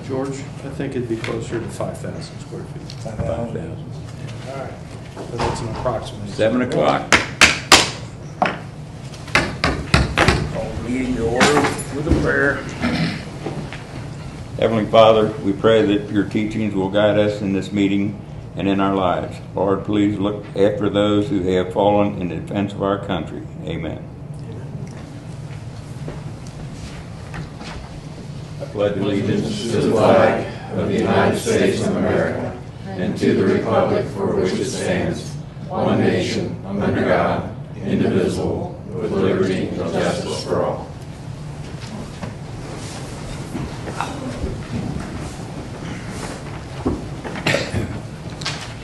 George, I think it'd be closer to 5,000 square feet. 5,000. Yeah. All right. But that's an approximate. 7 o'clock. Call the meeting to order with a prayer. Heavenly Father, we pray that your teachings will guide us in this meeting and in our lives. Lord, please look after those who have fallen in defense of our country. Amen. I pledge allegiance to the flag of the United States of America and to the republic for which it stands, one nation, under God, indivisible, with liberty and justice for all.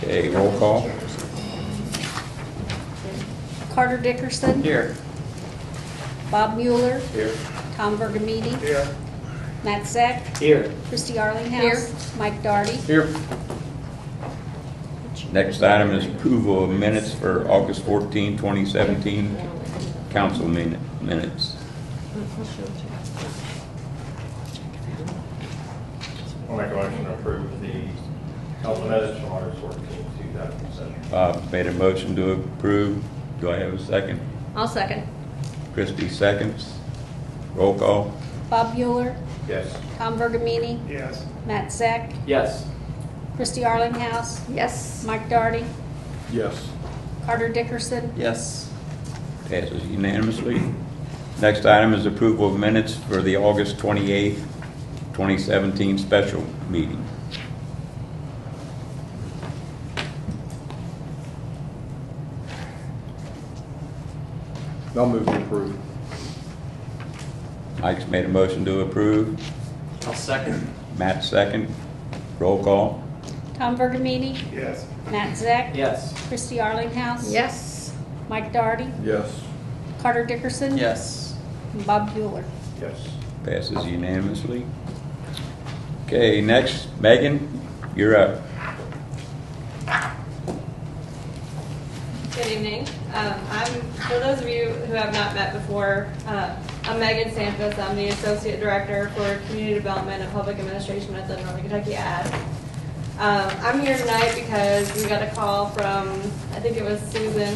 Okay, roll call. Carter Dickerson. Here. Bob Mueller. Here. Tom Bergamini. Here. Matt Zeck. Here. Christy Arlinghouse. Mike Darty. Here. Next item is approval of minutes for August 14, 2017, council minutes. I'll make a motion to approve the council minutes from August 14, 2007. Bob made a motion to approve. Do I have a second? I'll second. Christie seconds. Roll call. Bob Mueller. Yes. Tom Bergamini. Yes. Matt Zeck. Yes. Christy Arlinghouse. Yes. Mike Darty. Yes. Carter Dickerson. Yes. Passes unanimously. Next item is approval of minutes for the August 28th, 2017 special meeting. I'll move to approve. Mike's made a motion to approve. I'll second. Matt second. Roll call. Tom Bergamini. Yes. Matt Zeck. Yes. Christy Arlinghouse. Yes. Mike Darty. Yes. Carter Dickerson. Yes. And Bob Mueller. Yes. Passes unanimously. Okay, next, Megan, you're up. Good evening. For those of you who have not met before, I'm Megan Sanfus. I'm the Associate Director for Community Development and Public Administration at the Northern Kentucky Ad. I'm here tonight because we got a call from, I think it was Susan,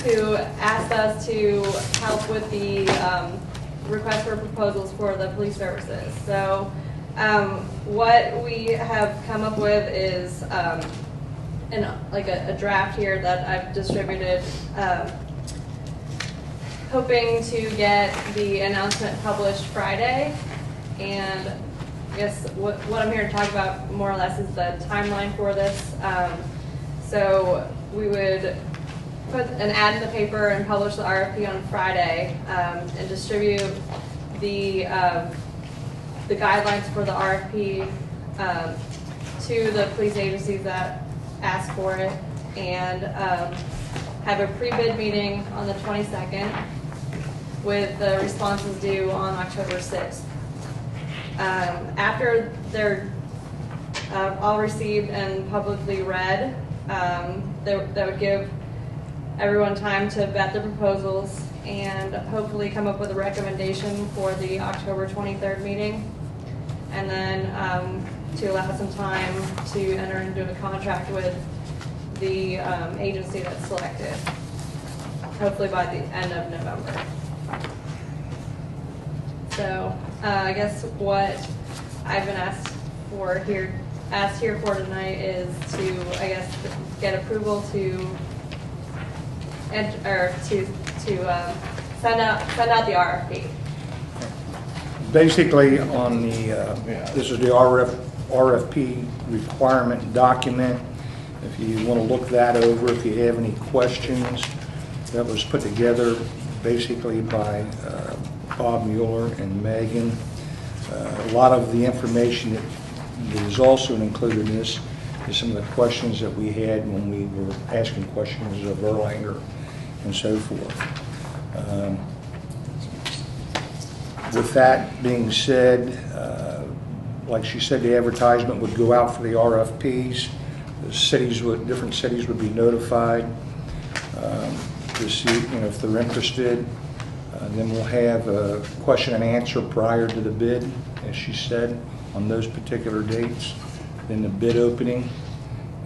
who asked us to help with the request for proposals for the police services. So what we have come up with is a draft here that I've distributed, hoping to get the announcement published Friday. And I guess what I'm here to talk about more or less is the timeline for this. So we would put an ad in the paper and publish the RFP on Friday, and distribute the guidelines for the RFP to the police agencies that ask for it, and have a pre-bid meeting on the 22nd with the responses due on October 6th. After they're all received and publicly read, that would give everyone time to vet the proposals and hopefully come up with a recommendation for the October 23rd meeting, and then to allow some time to enter into a contract with the agency that's selected, hopefully by the end of November. So I guess what I've been asked here for tonight is to, I guess, get approval to send out the RFP. Basically, on the this is the RFP requirement document. If you want to look that over, if you have any questions, that was put together basically by Bob Mueller and Megan. A lot of the information that is also included in this is some of the questions that we had when we were asking questions of Erlanger and so forth. With that being said, like she said, the advertisement would go out for the RFPs. The different cities would be notified to see, if they're interested. Then we'll have a question and answer prior to the bid, as she said. on those particular dates, then the bid opening.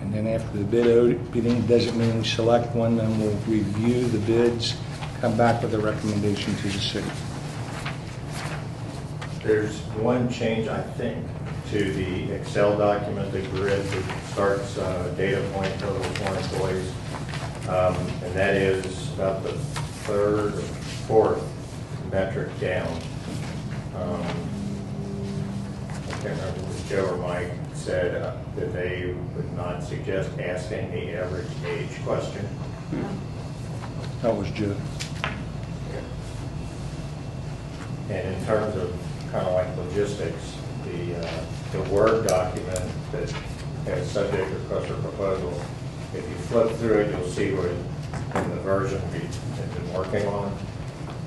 And then after the bid opening, doesn't mean we select one, then we'll review the bids, come back with a recommendation to the city. There's one change, I think, to the Excel document, the grid that starts data point total for employees. And that is about the third or fourth metric down. I can't remember if Joe or Mike said that they would not suggest asking the average age question. That was Joe. And in terms of kind of like logistics, the Word document that has subject request or proposal, if you flip through it, you'll see where in the version we've been working on,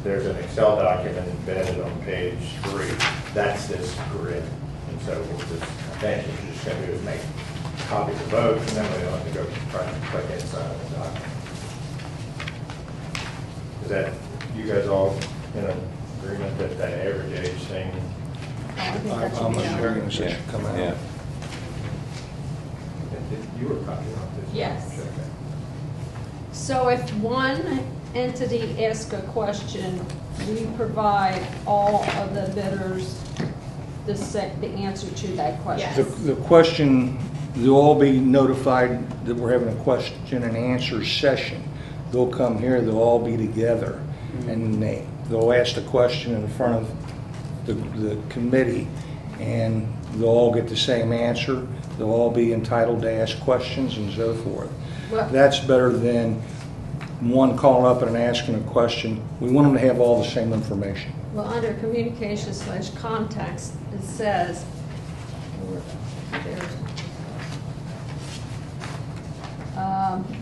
there's an Excel document embedded on page 3. That's this grid. And so we'll just, I think what you're just going to do is make copies of both, and then we don't have to go try and click inside of the document. Is that, you guys all in agreement that that average age thing? I'm assuming it should come out. Yeah. You were copying on this? Yes. Okay. So if one entity asks a question, we provide all of the bidders the answer to that question. Yes. The question, they'll all be notified that we're having a question and answer session. They'll come here, they'll all be together, and they'll ask the question in front of the committee, and they'll all get the same answer. They'll all be entitled to ask questions and so forth. Well- That's better than one calling up and asking a question. We want them to have all the same information. Well, under communications/contacts, it says,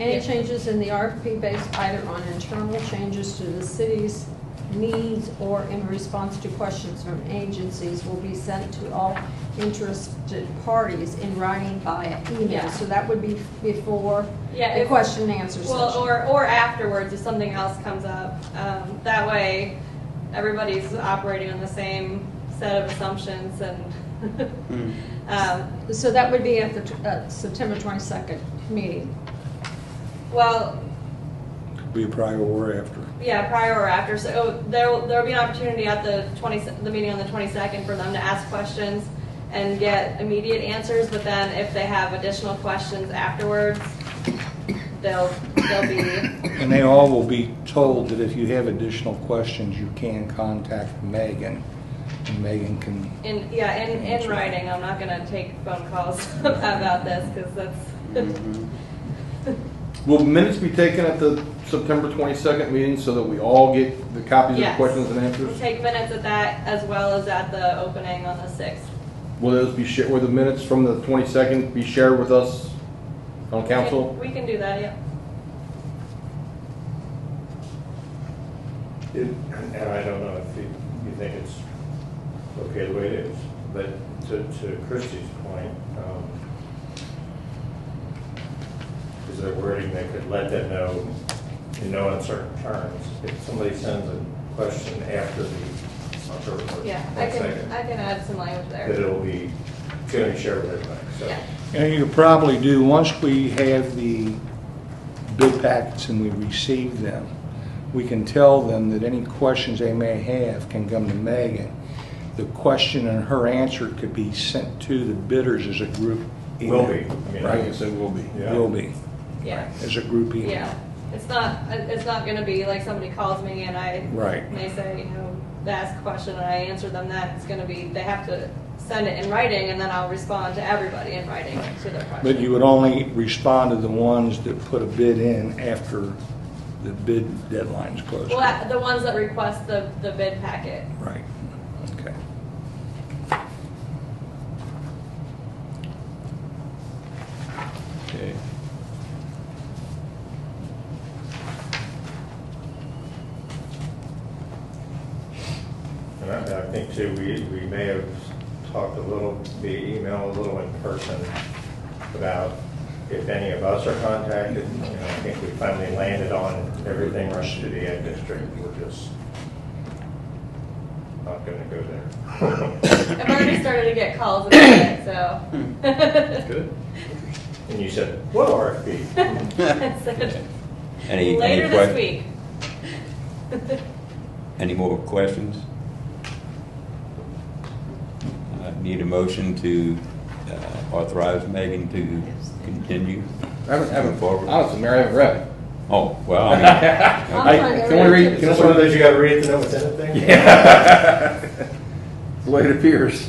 any changes in the RFP based either on internal changes to the city's needs or in response to questions from agencies will be sent to all interested parties in writing via email. Yeah. So that would be before Yeah, the if- question and answer session. Well, or afterwards if something else comes up. That way, everybody's operating on the same set of assumptions and, So that would be at the September 22nd meeting. well, Be prior or after. yeah, prior or after. So there'll be an opportunity at the meeting on the 22nd for them to ask questions and get immediate answers, but then if they have additional questions afterwards, they'll be, And they all will be told that if you have additional questions, you can contact Megan, and Megan can. in writing. I'm not gonna take phone calls about this, because that's, Will minutes be taken at the September 22nd meeting so that we all get the copies of the Yes. questions and we'll answers? take minutes at that as well as at the opening on the 6th. Will those be shared, will the minutes from the 22nd be shared with us on council? We can do that, yeah. And I don't know if you think it's okay the way it is, but to Christie's point, is there wording that could let them know in no uncertain terms if somebody sends a question after the October 22nd? Yeah, I can add some language That there. it'll be, it's going to be shared with everybody, so. Yeah. And you could probably do, once we have the bid packets and we receive them, we can tell them that any questions they may have can come to Megan. The question and her answer could be sent to the bidders as a group email. Will be. I mean, I Right, guess it will be. Yeah. will be, Yeah. as a group email. Yeah. It's not gonna be like somebody calls me and Right. they say, they ask a question and I answer them that. It's gonna be, they have to send it in writing and then I'll respond to everybody in writing to their question. But you would only respond to the ones that put a bid in after the bid deadline's closed. Well, the ones that request the bid packet. Right, okay. Okay. And I think too, we may have talked a little via email, a little in person about if any of us are contacted. I think we finally landed on everything runs to the ed district. We're just not gonna go there. I've already started to get calls about it, so. Good. And you said, what RFP? I said, Any later this week. Any more questions? Need a motion to authorize Megan to continue moving forward? Honestly, Mary, I haven't read it. Oh, well, I mean, I'm Can we read? Is this one of those you gotta read to know what's in it thing? The way it appears.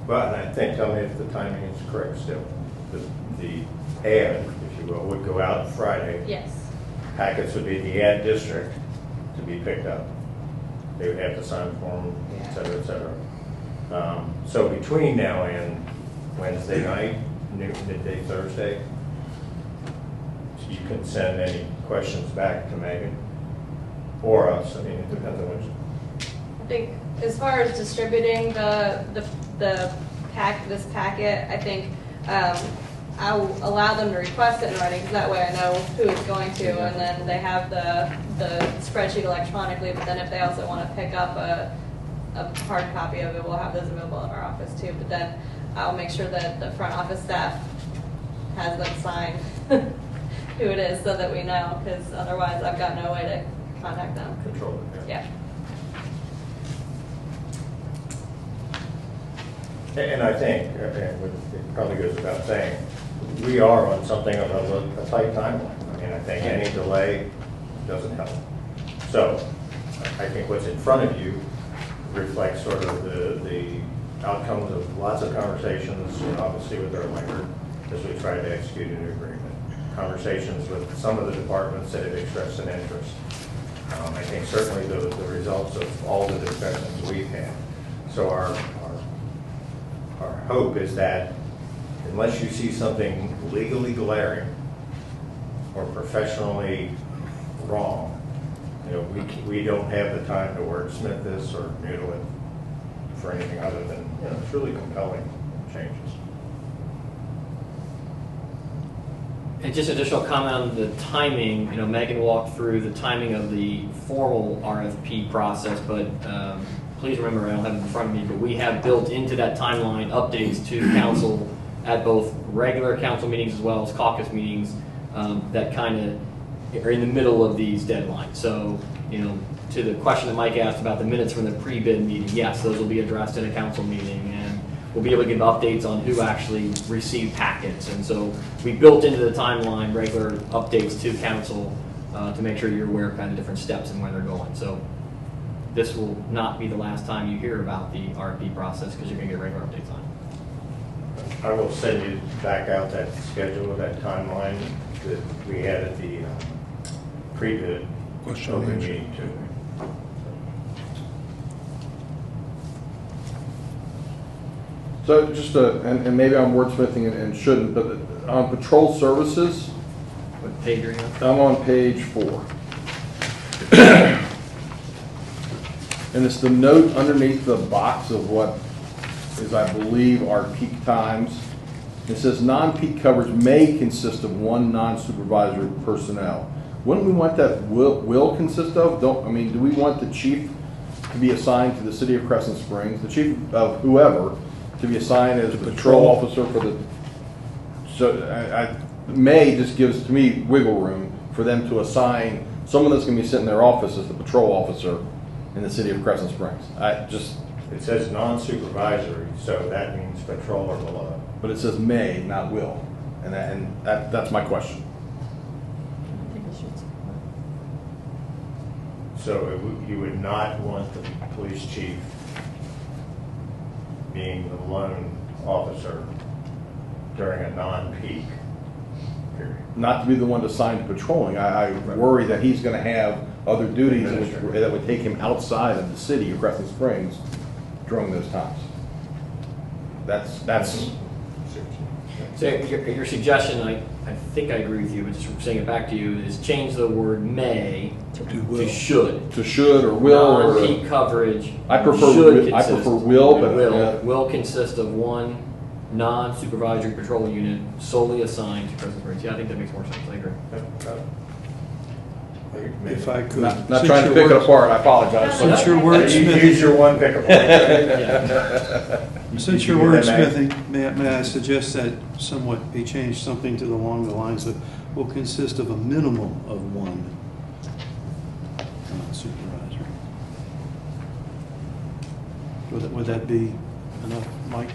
But I think, tell me if the timing is correct still. The ad, if you will, would go out Friday. Yes. Packets would be the ad district to be picked up. They would have to sign form, et cetera, et cetera. So between now and Wednesday night, midday Thursday, you can send any questions back to Megan or us. I mean, it depends on which. I think as far as distributing this packet, I think I'll allow them to request it in writing, because that way I know who it's going to, and then they have the spreadsheet electronically, but then if they also want to pick up a hard copy of it, we'll have those available at our office too. But then I'll make sure that the front office staff has them sign who it is, so that we know, because otherwise I've got no way to contact them. Control it. Yeah. And I think, and it probably goes without saying, we are on something of a tight timeline. I mean, I think any delay doesn't help. So I think what's in front of you reflects sort of the outcomes of lots of conversations, obviously with our lender, as we try to execute a new agreement. Conversations with some of the departments that have expressed an interest. I think certainly the results of all the discussions we've had. So our hope is that unless you see something legally glaring or professionally wrong, we don't have the time to wordsmith this or noodle it for anything other than, truly compelling changes. And just additional comment on the timing, Megan walked through the timing of the formal RFP process, but please remember, I don't have it in front of me, but we have built into that timeline updates to council at both regular council meetings as well as caucus meetings that kind of are in the middle of these deadlines. So, to the question that Mike asked about the minutes from the pre-bid meeting, yes, those will be addressed in a council meeting, and we'll be able to give updates on who actually received packets. And so we built into the timeline regular updates to council to make sure you're aware of kind of different steps and where they're going. So this will not be the last time you hear about the RFP process, because you're going to get regular updates on it. I will send you back out that schedule, that timeline that we had at the pre-bid open meeting too. So just and maybe I'm wordsmithing and shouldn't, but on patrol services, What page are you on? I'm on page 4. And it's the note underneath the box of what is, I believe, our peak times. It says non-peak coverage may consist of one non-supervisory personnel. Wouldn't we want that will consist of? Do we want the chief to be assigned to the city of Crescent Springs, the chief of whoever, to be assigned as a patrol officer for the, may just gives to me wiggle room for them to assign someone that's going to be sitting in their office as the patrol officer in the city of Crescent Springs. It says non-supervisory, so that means patrol or below. But it says may, not will, and that's my question. I think it should. So you would not want the police chief being the lone officer during a non-peak period. Not to be the one assigned to patrolling. I worry that he's going to have other duties that would take him outside of the city of Crescent Springs during those times. That's. So your suggestion, I think I agree with you, but just saying it back to you, is change the word may to should. To should or will. Non-peak coverage. I prefer will, but will consist of one non-supervisory patrol unit solely assigned to Crescent Springs. Yeah, I think that makes more sense. I agree. If I could. Not Since trying to you're pick it words- apart, I apologize. Since you're Use your wordsmithing, one pick apart. since You you're do that, wordsmithing, may I suggest that somewhat be changed something along the lines of, will consist of a minimum of one supervisor. Would that be enough, Mike?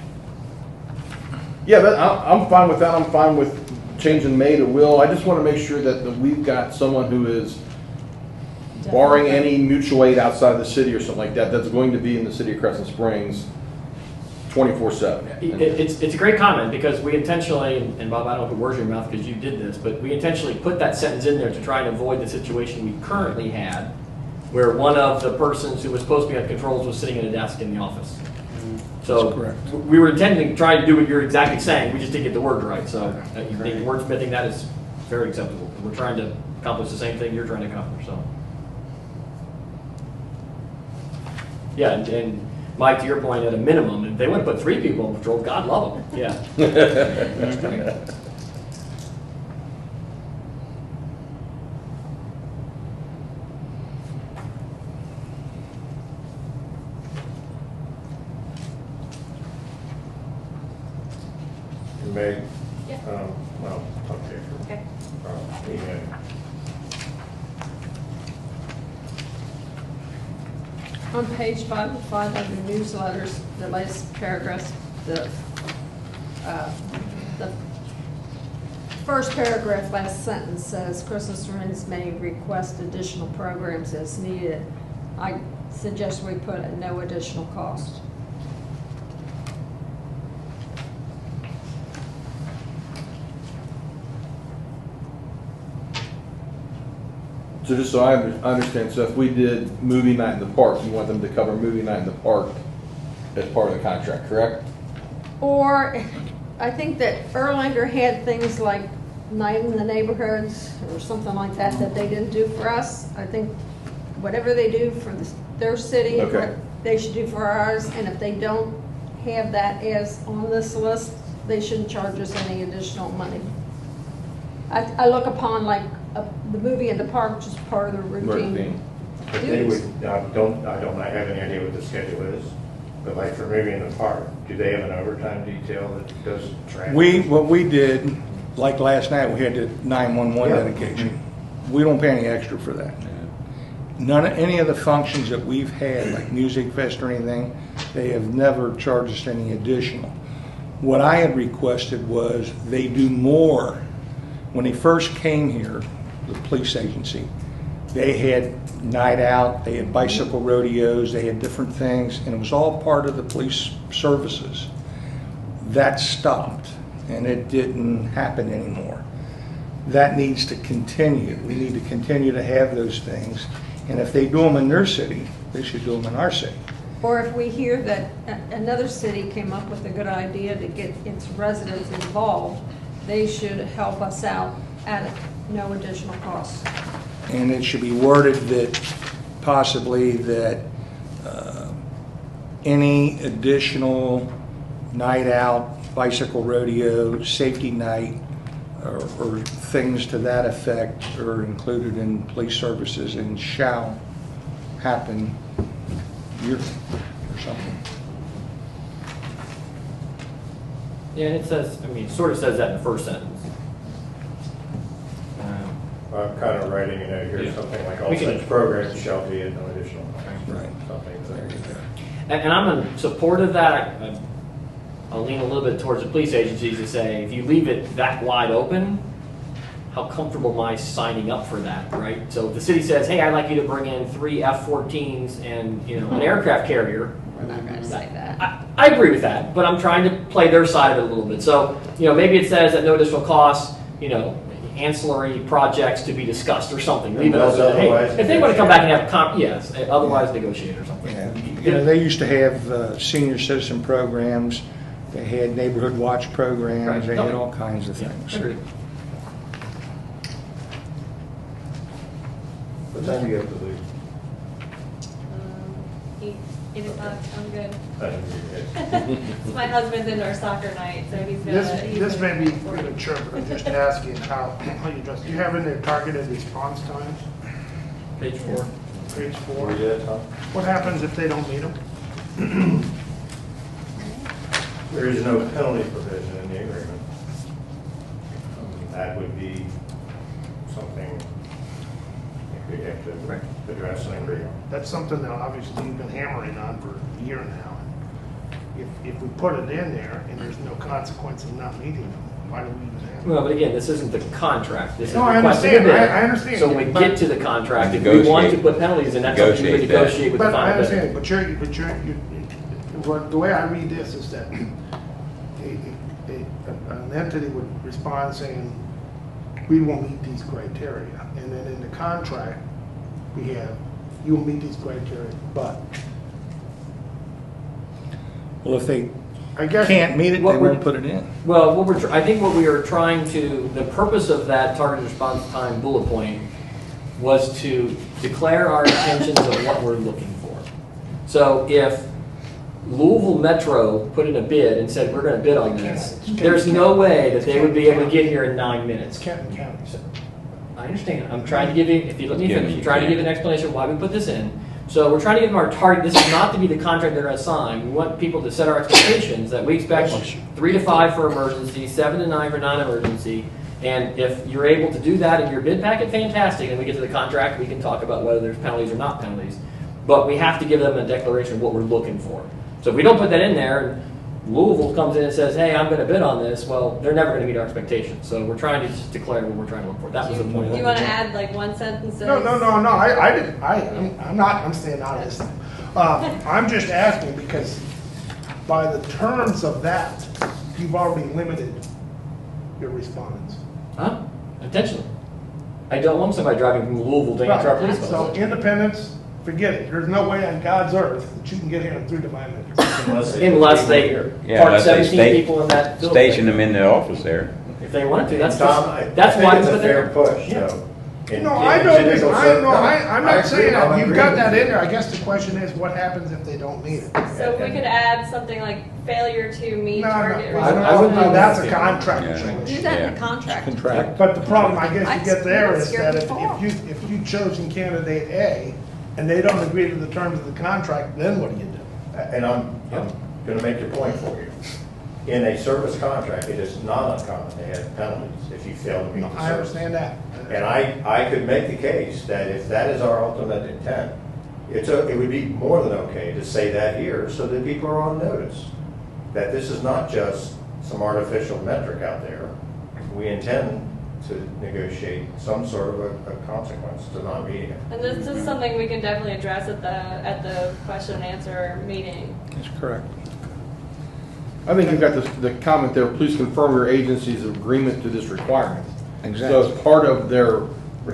Yeah, I'm fine with that. I'm fine with changing may to will. I just want to make sure that we've got someone who is, barring any mutual aid outside the city or something like that, that's going to be in the city of Crescent Springs 24/7. It's a great comment, because we intentionally, and Bob, I don't put words in your mouth because you did this, but we intentionally put that sentence in there to try and avoid the situation we currently had, where one of the persons who was supposed to be on controls was sitting at a desk in the office. So That's correct. we were intending to try to do what you're exactly saying, we just didn't get the word right. So you think wordsmithing, that is very acceptable. We're trying to accomplish the same thing you're trying to accomplish, so. Yeah, and Mike, to your point, at a minimum, if they would have put 3 people on patrol, God love them, yeah. That's great. Meg? Yeah. Well, okay. Okay. Email. On page 5 of the newsletters, the latest paragraphs, the first paragraph, last sentence says, Crescent Springs may request additional programs as needed. I suggest we put at no additional cost. So just so I understand, so if we did movie night in the park, you want them to cover movie night in the park as part of the contract, correct? Or, I think that Erlanger had things like night in the neighborhoods or something like that that they didn't do for us. I think whatever they do for their city, Okay. they should do for ours. And if they don't have that as on this list, they shouldn't charge us any additional money. I look upon like the movie in the park just part of the routine. But they would, I don't have any idea what the schedule is, but like for movie in the park, do they have an overtime detail that does traffic? What we did, like last night, we had the 911 Yeah. dedication. We don't pay any extra for that. Any of the functions that we've had, like Music Fest or anything, they have never charged us any additional. What I had requested was they do more. When they first came here, the police agency, they had night out, they had bicycle rodeos, they had different things, and it was all part of the police services. That stopped, and it didn't happen anymore. That needs to continue. We need to continue to have those things, and if they do them in their city, they should do them in our city. Or if we hear that another city came up with a good idea to get its residents involved, they should help us out at no additional cost. And it should be worded that possibly that any additional night out, bicycle rodeo, safety night, or things to that effect are included in police services and shall happen yearly or something. Yeah, and it says, I mean, it sort of says that in the first sentence. I'm kind of writing a note here, Yeah. something like all We can- such programs shall be at no additional cost. Right. Something There like you that. go. And I'm in support of that. I'll lean a little bit towards the police agencies to say, if you leave it that wide open, how comfortable am I signing up for that, right? So if the city says, hey, I'd like you to bring in 3 F-14s and, an aircraft carrier. We're not gonna say that. I agree with that, but I'm trying to play their side of it a little bit. So, maybe it says at no additional cost, ancillary projects to be discussed or something. Leave it Unless open. Hey, otherwise if they want to come back and have yes, otherwise negotiate or something. Yeah. They used to have senior citizen programs, they had neighborhood watch programs, Right. they had all kinds of Yeah, things. agreed. What time do you have to leave? 8 o'clock, I'm good. Okay. My husband's indoor soccer night, so he's gonna. This may be premature, but I'm just asking how you address, do you have any targeted response times? Page 4. Page 4. Were you at, Tom? What happens if they don't meet them? There is no penalty provision in the agreement. That would be something we have to address and agree on. That's something that obviously you've been hammering on for a year now. If we put it in there and there's no consequence of not meeting them, why do we even have it? Well, but again, this isn't the contract. This is No, I requesting a understand. bid. I understand. So when we But- get to the contract, if we want to put penalties in, that's something we Negotiate that. negotiate with the But I final understand, bidder. the way I read this is that an entity would respond saying, we won't meet these criteria. And then in the contract, we have, you will meet these criteria, but Well, if they I guess. can't meet it, they What we're- won't put it in. Well, I think what we are trying to, the purpose of that targeted response time bullet point was to declare our intentions of what we're looking for. So if Louisville Metro put in a bid and said, we're gonna bid on this, there's no way that they would be able to get here in 9 It's minutes. Kenton County. I understand. I'm trying to give you, if you let me Yeah, finish, you I'm trying to can. give an explanation of why we put this in. So we're trying to give them our target. This is not to be the contract they're going to sign. We want people to set our expectations that we expect 3 to 5 for emergency, 7 to 9 for non-emergency. And if you're able to do that in your bid packet, fantastic. And we get to the contract, we can talk about whether there's penalties or not penalties. But we have to give them a declaration of what we're looking for. So if we don't put that in there, and Louisville comes in and says, hey, I'm going to bid on this, well, they're never going to meet our expectations. So we're trying to just declare what we're trying to look for. That was the point. Do you want to add like one sentence? No, I didn't, I'm staying out of this. I'm just asking because by the terms of that, you've already limited your respondents. Huh? Intentionally. I don't want somebody driving from Louisville to answer our police So calls. independence, forget it. There's no way on God's earth that you can get here in 3 to 5 minutes. Unless they Yeah, park unless they 17 people in that building. Station them in the office there. If they wanted to, that's Tom, that's I why think we it's a put fair there. push, Yeah. though. In- No, in I don't, judicial I'm circ- not I saying agree, I'm that. You've got agreeing that with in there. I guess the question is, what happens if they don't meet it? So we could add something like failure to meet No, target. no, I wouldn't do that's a that. contract Yeah. change. Do that in Yeah. the contract. Contract. But the problem, I guess, you get there That's is that scary if you chosen candidate A and they don't agree to the terms of the contract, then what do you do? And I'm gonna make your point for you. In a service contract, it is not uncommon to have penalties if you fail to meet the service. I understand that. And I could make the case that if that is our ultimate intent, it would be more than okay to say that here so that people are on notice. That this is not just some artificial metric out there. We intend to negotiate some sort of a consequence to not meeting it. And this is something we can definitely address at the question and answer meeting. That's correct. I think you've got the comment there, please confirm your agency's agreement to this requirement. Exactly. So as part of their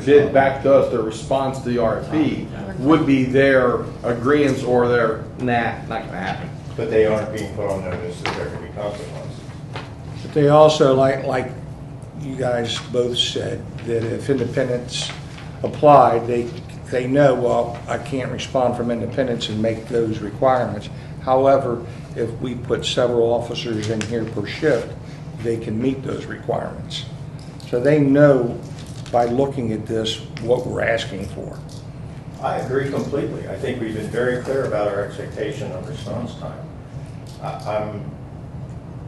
bid back to us, their response to the RFP would be their agreeance or their, nah, not gonna happen. But they aren't being put on notice that there could be consequences. But they also, like you guys both said, that if independents applied, they know, well, I can't respond from independents and make those requirements. However, if we put several officers in here per shift, they can meet those requirements. So they know by looking at this what we're asking for. I agree completely. I think we've been very clear about our expectation of response time.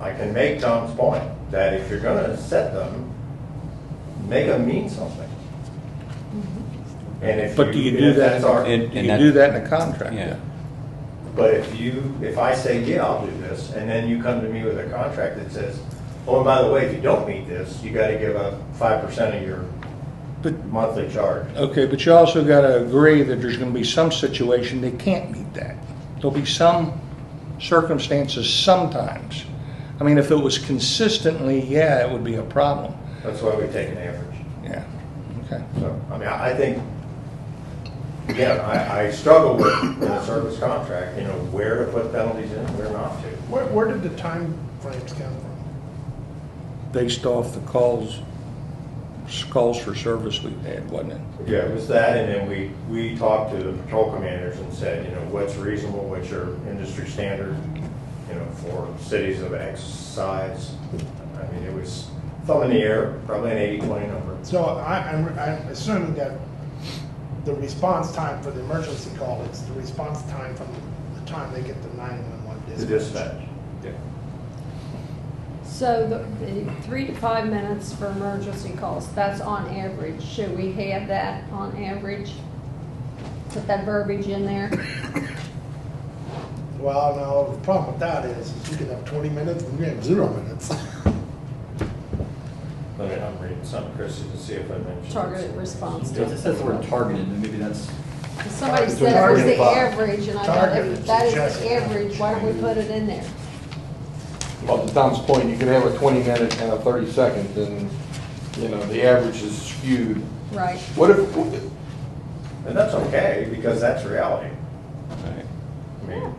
I can make Tom's point that if you're gonna set them, make them mean something. And if But do you do that? that's our- And You that- do that in a contract. Yeah. But if I say, yeah, I'll do this, and then you come to me with a contract that says, oh, and by the way, if you don't meet this, you gotta give up 5% of your But monthly charge. okay, but you also got to agree that there's going to be some situation they can't meet that. There'll be some circumstances sometimes. I mean, if it was consistently, yeah, it would be a problem. That's why we take an average. Yeah, okay. So, I mean, I think, again, I struggle with, in a service contract, where to put penalties in, where not to. Where did the time frames come from? Based off the calls for service we've had, wasn't it? Yeah, it was that, and then we talked to the patrol commanders and said, what's reasonable, what's your industry standard, for cities of X size. I mean, it was thumb in the air, probably an 80-20 number. So I'm assuming that the response time for the emergency call, it's the response time from the time they get the 911 The dispatch. dispatch. Yeah. So the 3 to 5 minutes for emergency calls, that's on average. Should we have that on average? Put that verbiage in there? Well, no, the problem with that is you could have 20 minutes and you have 0 minutes. I'm reading something, Chrissy, to see if I mentioned. Targeted response. It just says the word targeted, and maybe that's, Somebody said it was the Target. average, and I thought, Target. if that is Suggested. the average, why don't we put it in there? Well, to Tom's point, you could have a 20-minute and a 30-second, and, you know, the average is skewed. Right. What if, And that's okay, because that's reality. Right. I mean,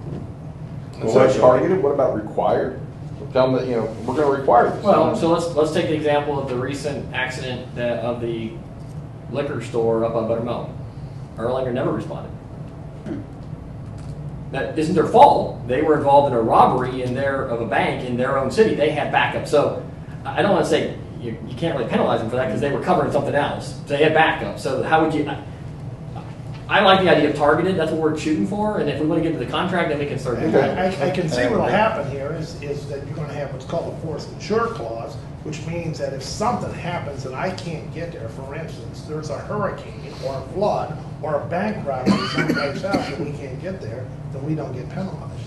instead of targeted, what about required? Tell them that, you know, we're gonna require this. well, so let's take the example of the recent accident of the liquor store up on Buttermilk. Erlanger never responded. That isn't their fault. They were involved in a robbery of a bank in their own city. They had backup. So I don't want to say you can't really penalize them for that because they were covering something else. So they had backup. So how would you? I like the idea of targeted. That's what we're shooting for. And if we want to get to the contract, then we can start doing that. I can see what'll happen here is that you're gonna have what's called a force majeure clause, which means that if something happens and I can't get there, for instance, there's a hurricane or a flood or a bank robbery someplace else and we can't get there, then we don't get penalized.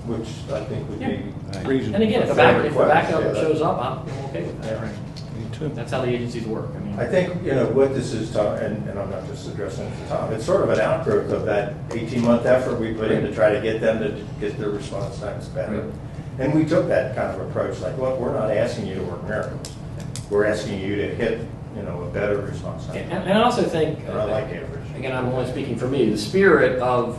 which I think would be. And again, if a backup shows up, I'm okay with that. Yeah. Me too. That's how the agencies work. I mean, I think, you know, what this is, and I'm not just addressing it to Tom, it's sort of an outgrowth of that 18-month effort we put in to try to get them to get their response times better. Right. And we took that kind of approach, like, look, we're not asking you to work miracles. We're asking you to hit, you know, a better response time. and I also think, And I like average. again, I'm only speaking for me, the spirit of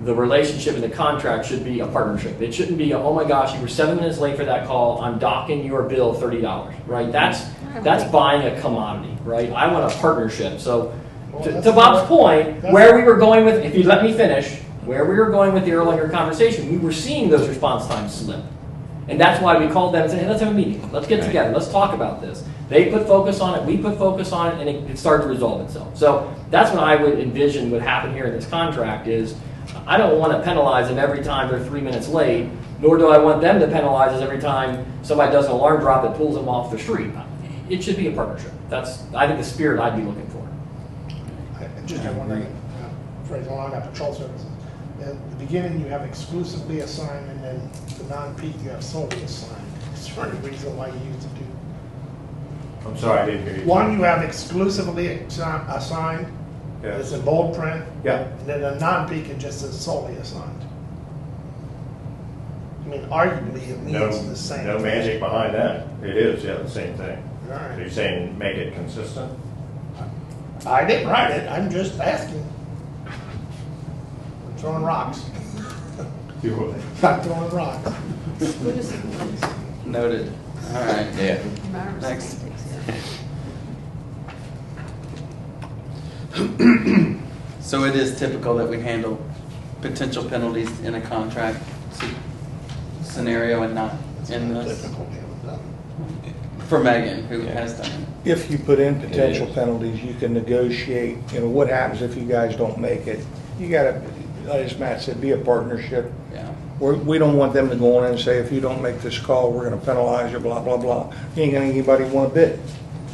the relationship and the contract should be a partnership. It shouldn't be, oh my gosh, you were 7 minutes late for that call, I'm docking your bill $30, right? That's buying a commodity, right? I want a partnership. So to Bob's point, where we were going with, if you let me finish, where we were going with the Erlanger conversation, we were seeing those response times slip. And that's why we called them and said, hey, let's have a meeting. Let's get together. Let's talk about this. They put focus on it. We put focus on it, and it started to resolve itself. So that's what I would envision would happen here in this contract is I don't want to penalize them every time they're 3 minutes late, nor do I want them to penalize us every time somebody does an alarm drop that pulls them off the street. It should be a partnership. That's, I think, the spirit I'd be looking for. I just have one thing, phrase along that patrol services. At the beginning, you have exclusively assigned, and then the non-peak, you have solely assigned. Is there any reason why you used to do? I'm sorry, I didn't hear you. One, you have exclusively assigned, it's Yes. in bold print, Yeah. and then a non-peak, it just says solely assigned. I mean, arguably, it No, means the same. no magic behind that. It is, yeah, the same thing. All So right. you're saying make it consistent? I didn't write it, I'm just asking. I'm throwing rocks. You would. I'm throwing rocks. Noted. All right. Yeah. Next. So it is typical that we handle potential penalties in a contract scenario and not in this? Typical, yeah. For Megan, who has done it. If you put in potential It is. penalties, you can negotiate, you know, what happens if you guys don't make it? You gotta, as Matt said, be a partnership. Yeah. We don't want them to go in and say, if you don't make this call, we're gonna penalize you, blah, blah, blah. You ain't gonna anybody want a bid.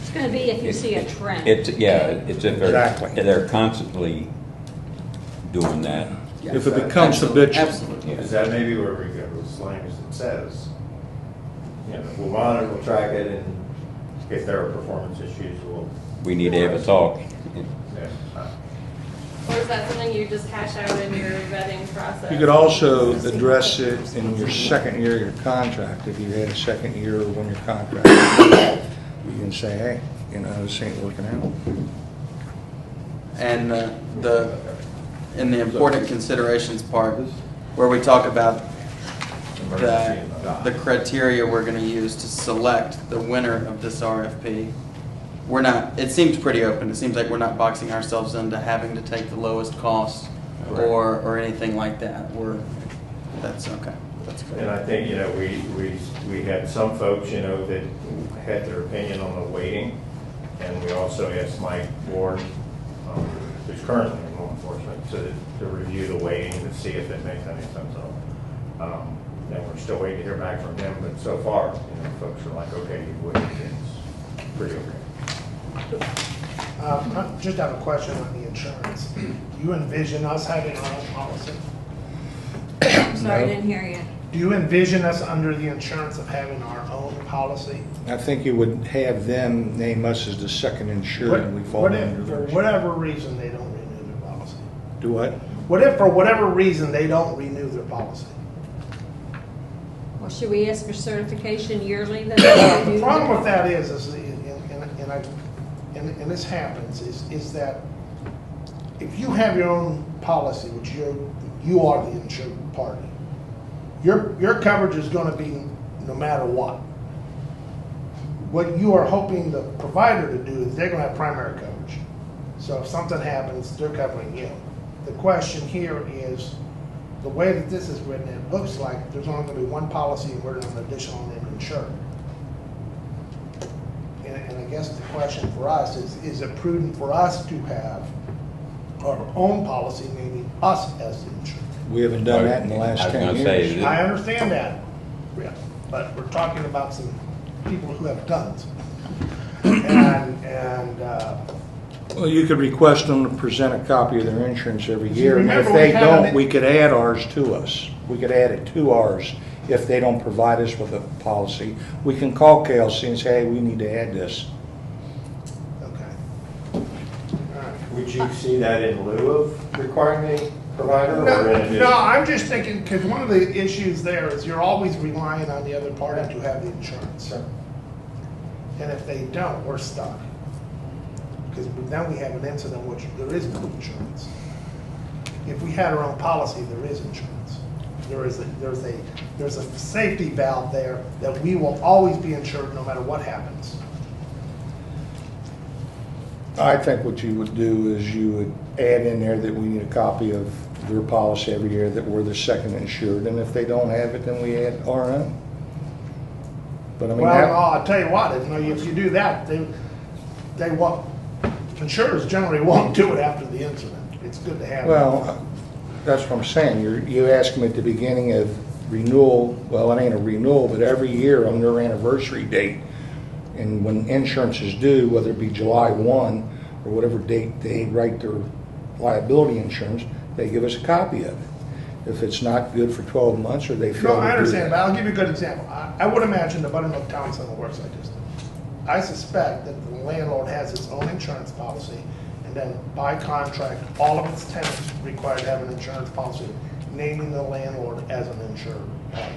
It's going to be if you see a trend. It's, yeah, it's if Exactly. they're constantly doing that. If it becomes habitual. Absolutely. Is that maybe where we go with language that says, you know, we'll monitor, we'll track it, and if there are performance issues, we'll. We need to have a talk. Yeah. Or is that something you just hash out in your vetting process? You could also address it in your second year of your contract. If you had a second year when your contract, you can say, hey, you know, this ain't working out. And in the important considerations part, where we talk about the criteria we're going to use to select the winner of this RFP, we're not, it seems pretty open. It seems like we're not boxing ourselves into having to take the lowest cost or anything like that. That's okay. That's good. And I think, you know, we had some folks, you know, that had their opinion on the weighting, and we also asked Mike Ward who's currently in law enforcement, to review the weighting to see if it makes any sense at all. And we're still waiting to hear back from him, but so far, folks are like, okay, you would, it's pretty okay. I just have a question on the insurance. Do you envision us having our own policy? I'm sorry, I No. didn't hear you. Do you envision us under the insurance of having our own policy? I think you would have them name us as the second insured and we fall What under if, for theirs. whatever reason, they don't renew their policy? Do what? What if, for whatever reason, they don't renew their policy? Well, should we ask for certification yearly that The they do? problem with that is and this happens, is that if you have your own policy, which you are the insured party, your coverage is gonna be no matter what. What you are hoping the provider to do is they're gonna have primary coverage. So if something happens, they're covering you. The question here is, the way that this is written, it looks like there's only gonna be one policy and we're an additional named insured. And I guess the question for us is it prudent for us to have our own policy naming us as the insured? We haven't done that in the last I was 10 gonna years. say, I understand that, yeah, but we're talking about some people who have guns. Well, you could request them to present a copy of their insurance every year, and if remember they we had don't, it- we could add ours to us. We could add it to ours if they don't provide us with a policy. We can call KLC and say, hey, we need to add this. Okay. All right. Would you see that in lieu of requiring the provider or in No, addition? no, I'm just thinking, because one of the issues there is you're always relying on the other party to have the insurance. Sure. And if they don't, we're stuck. Because then we have an incident in which there is no insurance. If we had our own policy, there is insurance. There's a safety valve there that we will always be insured no matter what happens. I think what you would do is you would add in there that we need a copy of their policy every year, that we're the second insured, and if they don't have it, then we add our own. But I mean, Well, I'll tell you what, if you do that, they won't, insurers generally won't do it after the incident. It's good to have. well, that's what I'm saying. You ask them at the beginning of renewal, well, it ain't a renewal, but every year on their anniversary date, and when insurance is due, whether it be July 1 or whatever date they write their liability insurance, they give us a copy of it. If it's not good for 12 months or they fail No, to I do understand, but that. I'll give you a good example. I would imagine the Buttermilk Town Center works like this. I suspect that the landlord has its own insurance policy, and then by contract, all of its tenants required to have an insurance policy, naming the landlord as an insured party.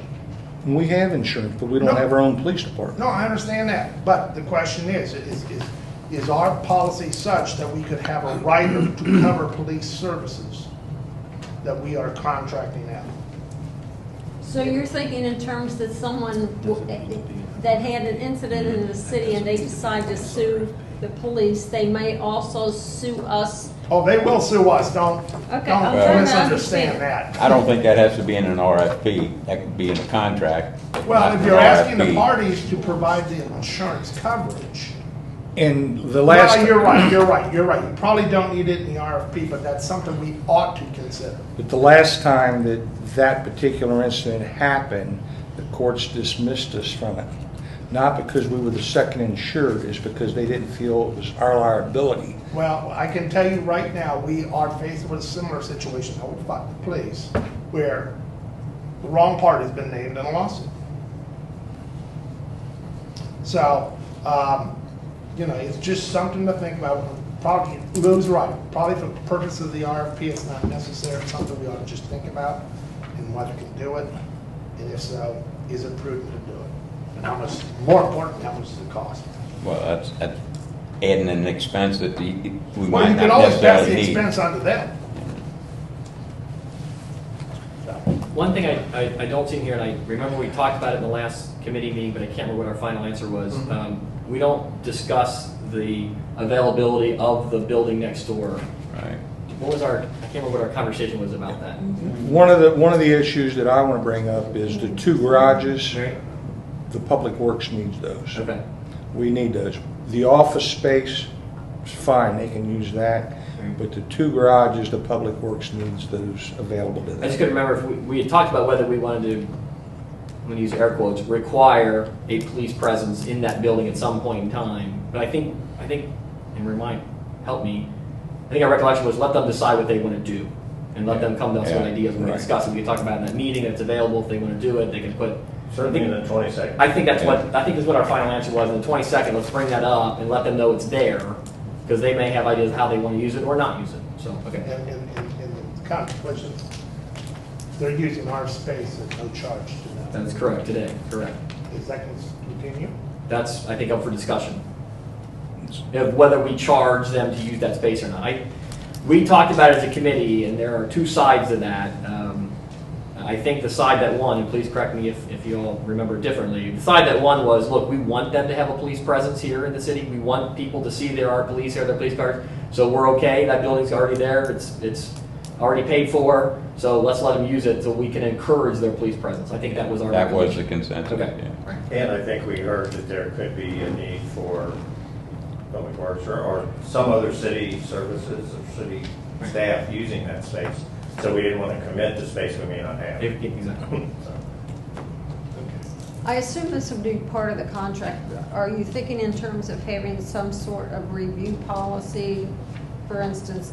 We have insurance, but we don't No. have our own police department. No, I understand that, but the question is our policy such that we could have a rider to cover police services that we are contracting out? So you're thinking in terms that someone that had an incident in the city and they decide to sue the police, they may also sue us? Oh, they will sue us, don't I'm trying to misunderstand understand. that. I don't think that has to be in an RFP. That could be in a contract. Well, not if an you're asking the RFP. parties to provide the insurance coverage, And the last. well, you're right. You probably don't need it in the RFP, but that's something we ought to consider. But the last time that that particular incident happened, the courts dismissed us from it. Not because we were the second insured, it's because they didn't feel it was our liability. Well, I can tell you right now, we are faced with a similar situation, please, where the wrong party's been named in a lawsuit. So, it's just something to think about. Probably, Lou's right. Probably for the purpose of the RFP, it's not necessary. It's something we ought to just think about and whether we can do it. And if so, is it prudent to do it? And how much, more importantly, how much does it cost? Well, that's adding an expense that we Well, might you can not always pass necessarily the need. expense onto them. One thing I don't see in here, and I remember we talked about it in the last committee meeting, but I can't remember what our final answer was. We don't discuss the availability of the building next door. Right. What was I can't remember what our conversation was about that. One of the issues that I want to bring up is the two garages. Right? The Public Works needs those. Okay. We need those. The office space is fine, they can use that. But the 2 garages, the Public Works needs those available to I just them. couldn't remember if we had talked about whether we wanted to, I'm going to use air quotes, require a police presence in that building at some point in time. But I think, and help me, I think our recollection was let them decide what they want to do. And let them come to us with Yeah. ideas when we Right. discuss it. We can talk about it in that meeting, it's available, if they want to do it, they can put. Certainly in the 22nd. I think that's what our final answer was. In the 22nd, let's bring that up and let them know it's there, because they may have ideas how they want to use it or not use it. So, okay. And the contemplation, they're using our space at no charge to them. That's correct today, correct. Is that going to continue? That's, I think, up for discussion. Of whether we charge them to use that space or not. We talked about it as a committee, and there are 2 sides to that. I think the side that won, and please correct me if you all remember differently, the side that won was, look, we want them to have a police presence here in the city. We want people to see there are police here, there are police cars. So we're okay, that building's already there, it's already paid for, so let's let them use it so we can encourage their police presence. I think that was our That was the recommendation. consensus. Okay. Yeah. And I think we heard that there could be a need for Public Works or some other city services or city staff using that space. So we didn't want to commit to space we may not have. Exactly. So, I assume this would be part of the contract. Are you thinking in terms of having some sort of review policy? For instance,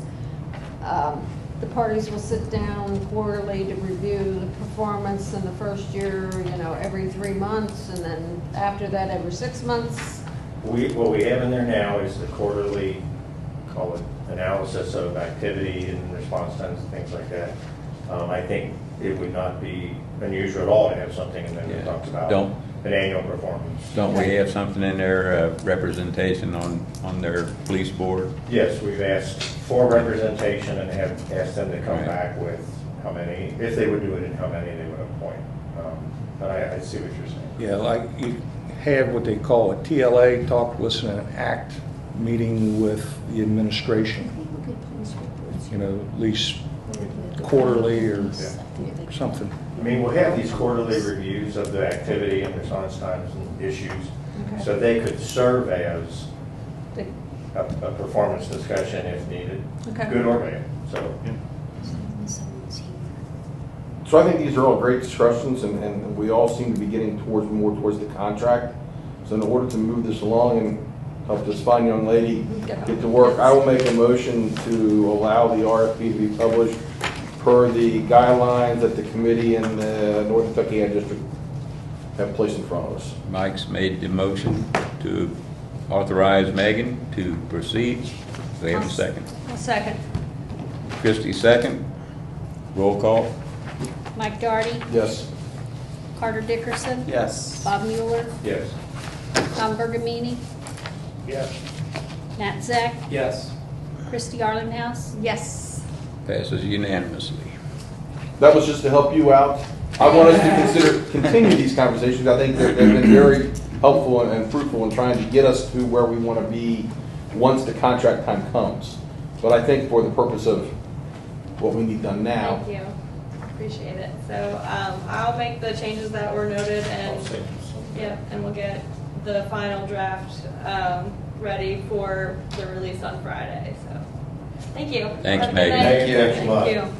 the parties will sit down quarterly to review the performance in the first year, every 3 months, and then after that, every 6 months? what we have in there now is the quarterly, call it analysis of activity and response times and things like that. I think it would not be unusual at all to have something in there that Yeah. talks about Don't- an annual performance. Don't we have something in there, representation on their police board? Yes, we've asked for representation and have asked them to come Right. back with how many, if they would do it and how many they would appoint. But I see what you're saying. Yeah, like you have what they call a TLA, talk, listen, and act meeting with the administration, at least quarterly or something. I mean, we'll have these quarterly reviews of the activity and response times and issues, Okay. so they could serve as The- a performance discussion if needed, Okay. good or bad, so. So I think these are all great discussions, and we all seem to be getting more towards the contract. So in order to move this along and help this fine young lady get to work, I will make a motion to allow the RFP to be published per the guidelines that the committee and the Northern Tuckahoe District have placed in front of us. Mike's made the motion to authorize Megan to proceed. Do we have a second? A second. Christie, second. Roll call. Mike Doherty, Yes. Carter Dickerson, Yes. Bob Mueller, Yes. Tom Bergamini, Yes. Nat Zek, Yes. Christy Arlinghouse. Yes. Passes unanimously. That was just to help you out. I want us to continue these conversations. I think they've been very helpful and fruitful in trying to get us to where we want to be once the contract time comes. But I think for the purpose of what we need done now, Thank you. Appreciate it. So I'll make the changes that were noted and we'll get the final draft ready for the release on Friday. So thank you. Thanks, Have a good Megan. night. Thank you. Thanks a lot. Thank you.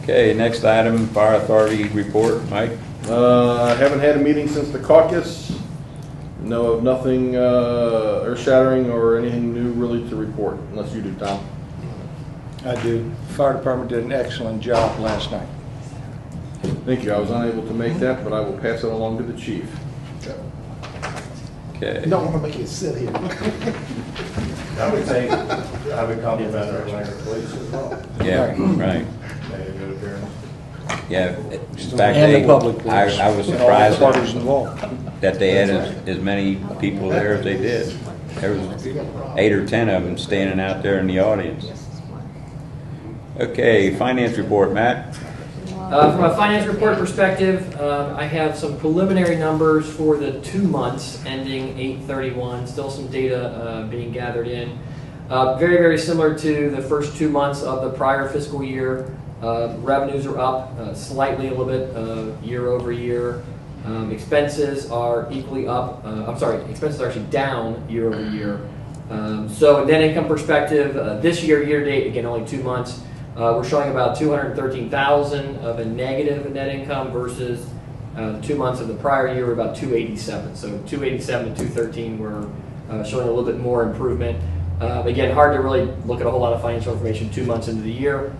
Okay, next item, Fire Authority report. Mike? haven't had a meeting since the caucus. Know of nothing earth-shattering or anything new really to report, unless you do, Tom. I do. Fire department did an excellent job last night. Thank you. I was unable to make that, but I will pass it along to the chief. Okay. Don't want to make you sit here. I would say, I would compliment our Atlanta police as well. Yeah, right. Made a good appearance. Yeah, in fact, And the public I works. was and all the surprised parties involved. that they had as many people there as they did. There was 8 or 10 of them standing out there in the audience. Okay, finance report, Matt. From a finance report perspective, I have some preliminary numbers for the 2 months ending 8/31. Still some data being gathered in. Very, very similar to the first 2 months of the prior fiscal year. Revenues are up slightly a little bit year over year. Expenses are equally up. Expenses are actually down year over year. So net income perspective, this year to date, again, only 2 months, we're showing about $213,000 of a negative net income versus 2 months of the prior year were about 287. So 287 to 213, we're showing a little bit more improvement. Again, hard to really look at a whole lot of financial information 2 months into the year.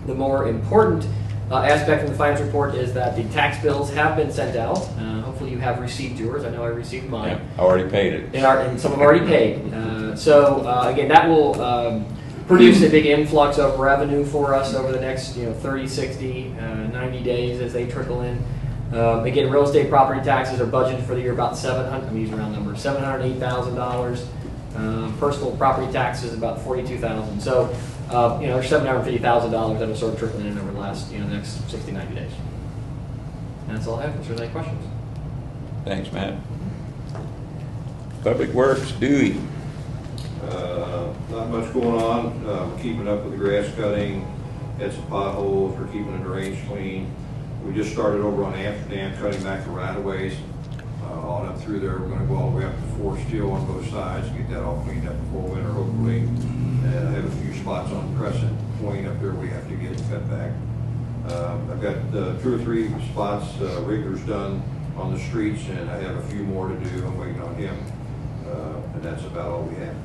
The more important aspect of the finance report is that the tax bills have been sent out. Hopefully you have received yours. I know I received mine. I already paid it. And some have already paid. Again, that will produce a big influx of revenue for us over the next 30, 60, 90 days as they trickle in. Again, real estate property taxes are budgeted for the year about I'm using round numbers, $708,000. Personal property taxes about $42,000. So, there's $750,000 that will start trickling in over the last, next 60, 90 days. And that's all I have. If there's any questions. Thanks, Matt. Public Works, Dewey. Not much going on. We're keeping up with the grass cutting. Had some potholes. We're keeping the drains clean. We just started over on Amsterdam, cutting back the right-of-ways. On up through there, we're going to go all the way up to 4 steel on both sides, get that all cleaned up before winter, hopefully. And I have a few spots on Crescent Point up there we have to get cut back. I've got 2 or 3 spots, Rigger's done on the streets, and I have a few more to do. I'm waiting on him, and that's about all we have.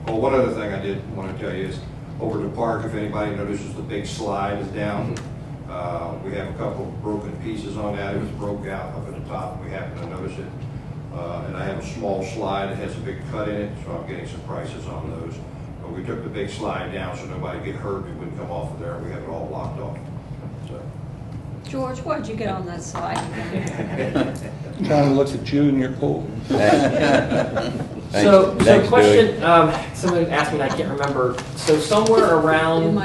Oh, one other thing I did want to tell you is over at the park, if anybody notices the big slide is down, we have a couple of broken pieces on that. It was broke out up at the top, and we happened to notice it. And I have a small slide that has a big cut in it, so I'm getting some prices on those. But we took the big slide down so nobody get hurt. It wouldn't come off of there. We have it all blocked off. So. George, what did you get on that slide? Trying to look at you in your pool. So Thanks, question, somebody asked me and I can't remember. So somewhere around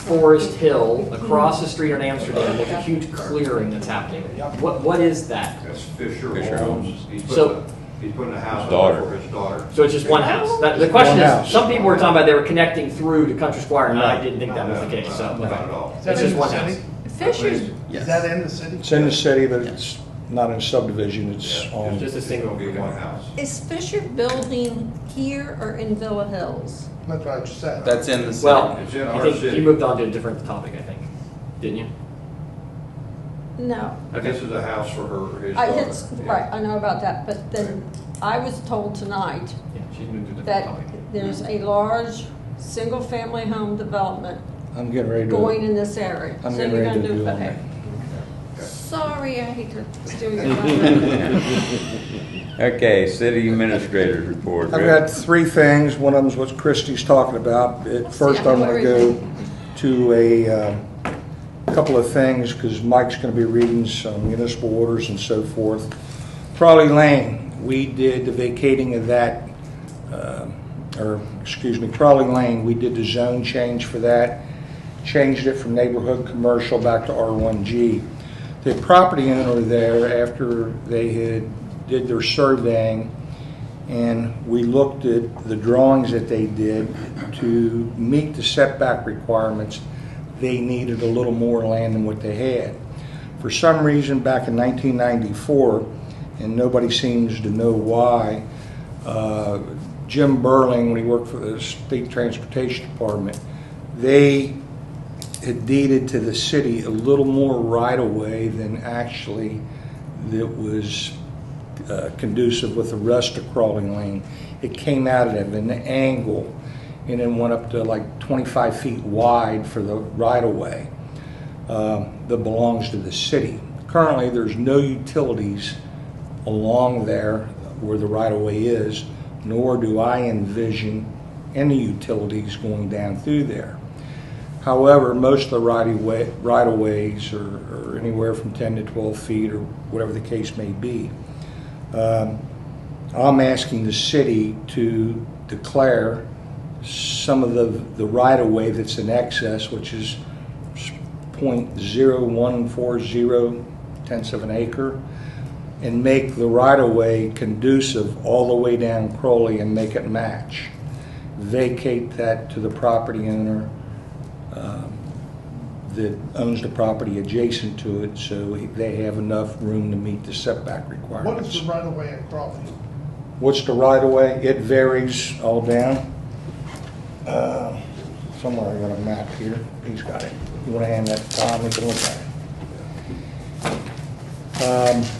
Forest Hill, across the street in Amsterdam, there's a huge clearing that's happening. What is that? That's Fisher Fisher Homes. He's putting a house daughter. up for his daughter. So it's just one house. The question One is, house. some people were talking about they were connecting through to Country Squire, and I didn't think that was the case. So Not at all. it's just one house. Fisher's, Is that in the city? It's in the city, but it's not in a subdivision, it's on. Just a single. It'll be one house. is Fisher building here or in Villa Hills? That's what I just said. That's in the city. Well, It's in I our think city. you moved on to a different topic, I think, didn't you? No. This is a house for his I, daughter. it's, Yeah. right, I know about that, but then I was told tonight Yeah, she's moved to a different that topic. there's a large, single-family home development I'm getting ready to. going in this area. I'm So getting you're ready gonna to do on okay. that. Sorry, I hate to steal your thunder. Okay, City Administrator's Report. I've Rick. got 3 things. One of them is what Christie's talking about. First, I I'm know going to go to a couple of things because Mike's going to be reading some municipal orders and so forth. Trolley Lane, we did the vacating of that, Trolley Lane, we did the zone change for that, changed it from neighborhood commercial back to R1G. The property owner there, after they did their surveying, and we looked at the drawings that they did to meet the setback requirements, they needed a little more land than what they had. For some reason, back in 1994, and nobody seems to know why, Jim Burling, when he worked for the State Transportation Department, they had deeded to the city a little more right-of-way than actually that was conducive with the rest of Crawling Lane. It came out at an angle and then went up to like 25 feet wide for the right-of-way that belongs to the city. Currently, there's no utilities along there where the right-of-way is, nor do I envision any utilities going down through there. However, most of the right-of-ways are anywhere from 10 to 12 feet or whatever the case may be. I'm asking the city to declare some of the right-of-way that's in excess, which is 0.0140 tenths of an acre, and make the right-of-way conducive all the way down Crowley and make it match. Vacate that to the property owner that owns the property adjacent to it, so they have enough room to meet the setback requirements. What is the right of way in Crawley? What's the right-of-way? It varies all down. Somewhere I got a map here. He's got it. You want to hand that to Tom? We can look at it.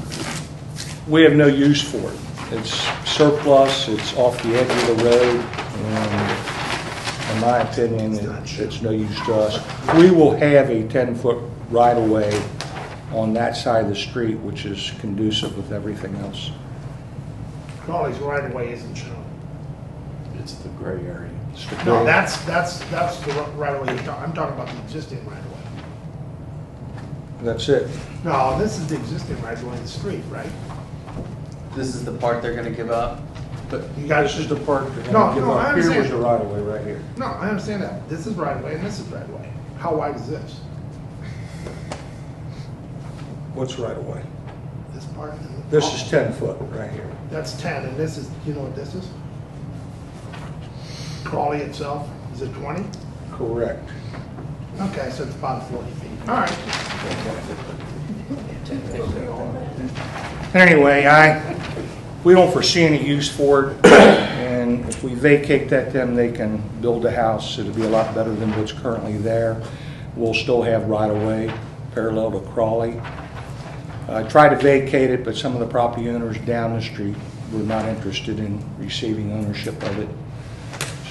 We have no use for it. It's surplus. It's off the edge of the road. And in my opinion, it's no use to us. We will have a 10-foot right-of-way on that side of the street, which is conducive with everything else. Crawley's right away isn't shown. It's the gray area. It's the No, gray- that's the right away. I'm talking about the existing right away. That's it. No, this is the existing right away in the street, right? This is the part they're gonna give up. But you guys This is the part that No, give no, I up. Here was understand. the right-of-way right here. No, I understand that. This is right away and this is right away. How wide is this? What's right-of-way? This part? This is 10 foot right here. That's 10, and this is, you know what this is? Crawley itself, is it 20? Correct. Okay, so it's about 40 feet. All right. Anyway, we don't foresee any use for it, and if we vacate that, then they can build a house. It'll be a lot better than what's currently there. We'll still have right-of-way parallel to Crawley. I tried to vacate it, but some of the property owners down the street were not interested in receiving ownership of it.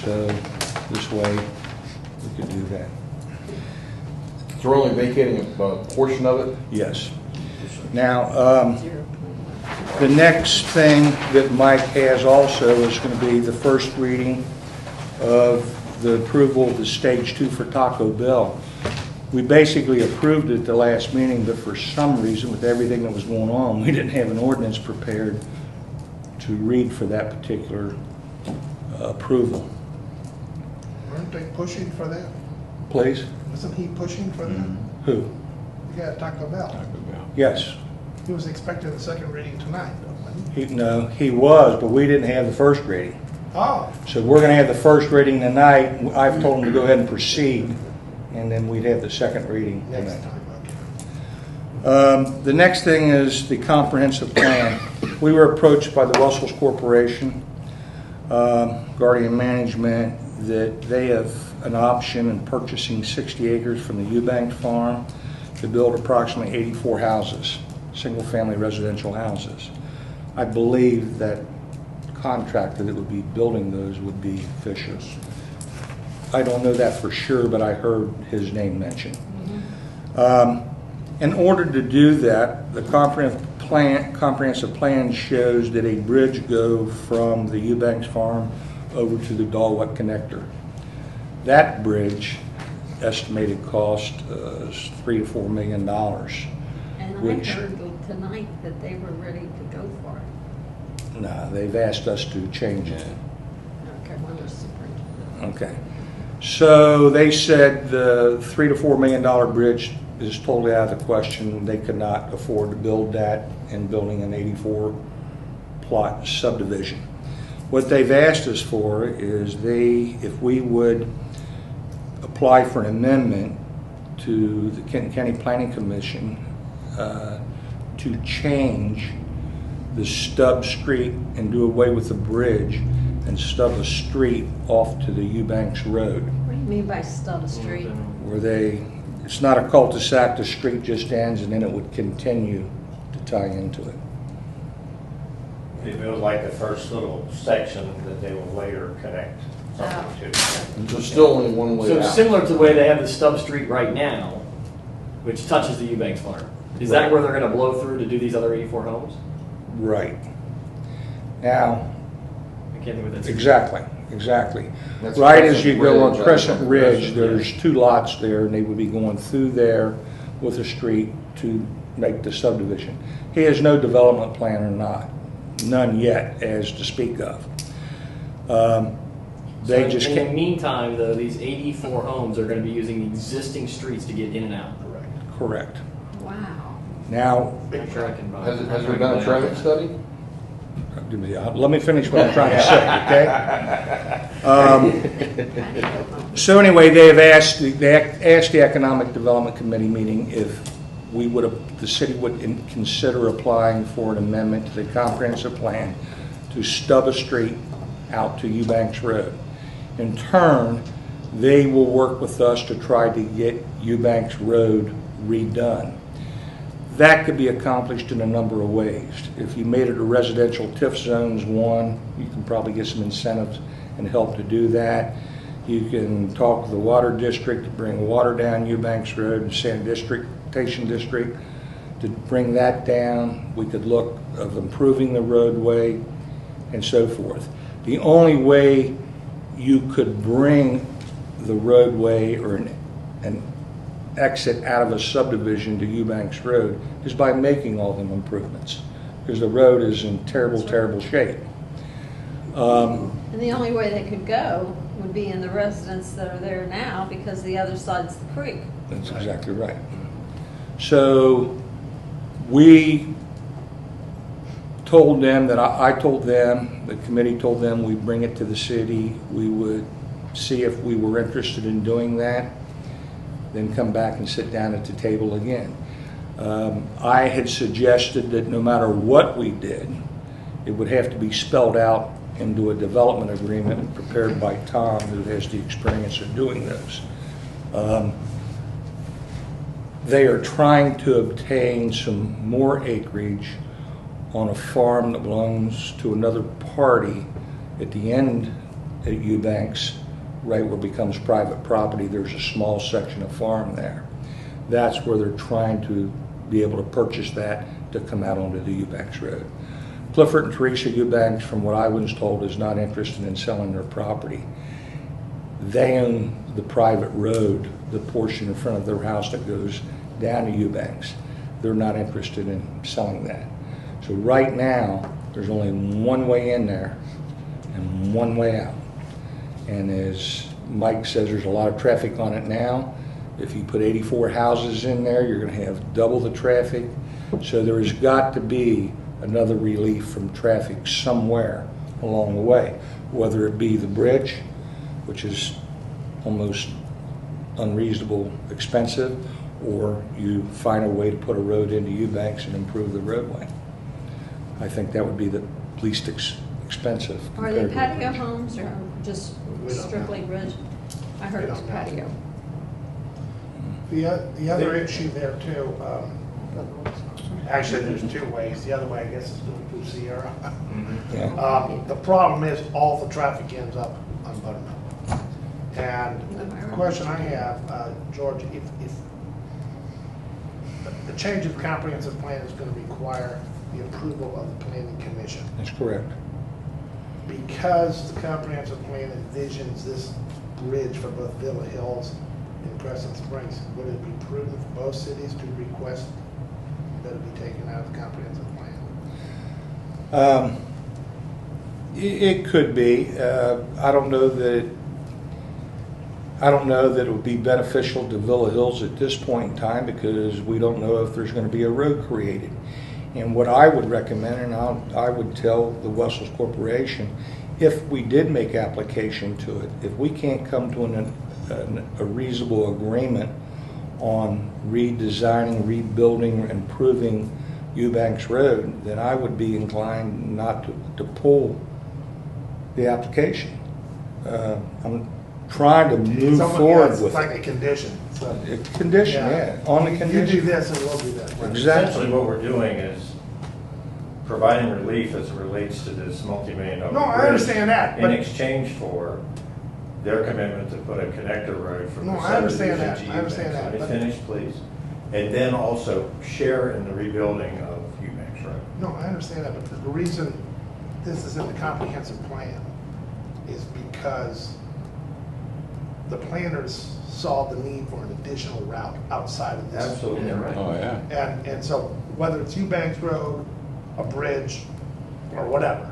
So this way, we could do that. So we're only vacating a portion of it? Yes. Now, the next thing that Mike has also is going to be the first reading of the approval of the Stage 2 for Taco Bell. We basically approved it at the last meeting, but for some reason, with everything that was going on, we didn't have an ordinance prepared to read for that particular approval. Weren't they pushing for that? Please? Wasn't he pushing for that? Who? The guy at Taco Bell. Yes. He was expecting the second reading tonight, though, wasn't he? No, he was, but we didn't have the first reading. Oh, So we're going to have the first reading tonight. I've told him to go ahead and proceed, and then we'd have the second reading next tonight. time, okay. The next thing is the comprehensive plan. We were approached by the Russell's Corporation, Guardian Management, that they have an option in purchasing 60 acres from the Eubanks Farm to build approximately 84 houses, single-family residential houses. I believe that contractor that would be building those would be Fisher. I don't know that for sure, but I heard his name mentioned. In order to do that, the comprehensive plan shows that a bridge go from the Eubanks Farm over to the Dalwick Connector. That bridge, estimated cost is $3 to $4 million. And I Which- heard tonight that they were ready to go for it. No, they've asked us to change it. Okay, well, they're super. Okay. So they said the $3 to $4 million bridge is totally out of the question. They could not afford to build that in building an 84 plot subdivision. What they've asked us for is if we would apply for an amendment to the Kenton County Planning Commission to change the stub street and do away with the bridge and stub a street off to the Eubanks Road, What do you mean by stub street? where it's not a cul-de-sac, the street just ends and then it would continue to tie into it. It was like the first little section that they will later connect something to. There's still only one way So out. similar to the way they have the stub street right now, which touches the Eubanks Farm. Is that where they're going to blow through to do these other 84 homes? Right. Now, I can't think of what that's. exactly. That's Right as you Crescent go on Ridge, Crescent Ridge, Crescent, there's 2 lots there, and they would be going through there with a street to make the subdivision. He has no development plan or not, none yet, as to speak of. They just In the can't. meantime, though, these 84 homes are going to be using the existing streets to get in and out. Correct. Wow. Now, I'm sure I can buy. Has there been a traffic study? let me finish what I'm trying to say, okay? So anyway, they asked the Economic Development Committee meeting if the city would consider applying for an amendment to the comprehensive plan to stub a street out to Eubanks Road. In turn, they will work with us to try to get Eubanks Road redone. That could be accomplished in a number of ways. If you made it a residential TIF zones one, you can probably get some incentives and help to do that. You can talk with the water district to bring water down Eubanks Road and sanitation district to bring that down. We could look of improving the roadway and so forth. The only way you could bring the roadway or an exit out of a subdivision to Eubanks Road is by making all them improvements, because the road is in terrible, terrible shape. And the only way they could go would be in the residents that are there now, because the other side's the creek. That's exactly right. So we told them that I told them, the committee told them we'd bring it to the city, we would see if we were interested in doing that, then come back and sit down at the table again. I had suggested that no matter what we did, it would have to be spelled out into a development agreement prepared by Tom, who has the experience of doing those. They are trying to obtain some more acreage on a farm that belongs to another party at the end at Eubanks, right where it becomes private property. There's a small section of farm there. That's where they're trying to be able to purchase that to come out onto the Eubanks Road. Clifford and Teresa Eubanks, from what I was told, is not interested in selling their property. They own the private road, the portion in front of their house that goes down to Eubanks. They're not interested in selling that. So right now, there's only one way in there and one way out. And as Mike says, there's a lot of traffic on it now. If you put 84 houses in there, you're going to have double the traffic. So there has got to be another relief from traffic somewhere along the way, whether it be the bridge, which is almost unreasonable expensive, or you find a way to put a road into Eubanks and improve the roadway. I think that would be the least expensive. Are they compared to the patio bridge. homes or just We don't strictly know. bridge? I heard We it's don't know. patio. The other issue there too, actually, there's two ways. The other way, I guess, is going through Sierra. Yeah. The problem is all the traffic ends up on Buttermilk. And the question I have, George, if the change of comprehensive plan is going to require the approval of the planning commission. That's correct. Because the comprehensive plan envisions this bridge for both Villa Hills and Crescent Springs, would it be prudent for both cities to request that it be taken out of the comprehensive plan? It could be. I don't know that it would be beneficial to Villa Hills at this point in time, because we don't know if there's going to be a road created. And what I would recommend, and I would tell the Wessels Corporation, if we did make application to it, if we can't come to a reasonable agreement on redesigning, rebuilding, improving Eubanks Road, then I would be inclined not to pull the application. I'm trying to move forward with It's like a condition. So, a condition, yeah, on the You condition. do this and we'll do that. Exactly. Essentially, what we're doing is providing relief as it relates to this multi-million-dollar No, I bridge understand that, in but- exchange for their commitment to put a connector road from No, the I understand subdivision that. to I understand Eubanks. that, Let but- me finish, please. And then also share in the rebuilding of Eubanks Road. No, I understand that, but the reason this is in the comprehensive plan is because the planners saw the need for an additional route outside of this. Absolutely right. Oh, yeah. And so whether it's Eubanks Road, a bridge, or whatever,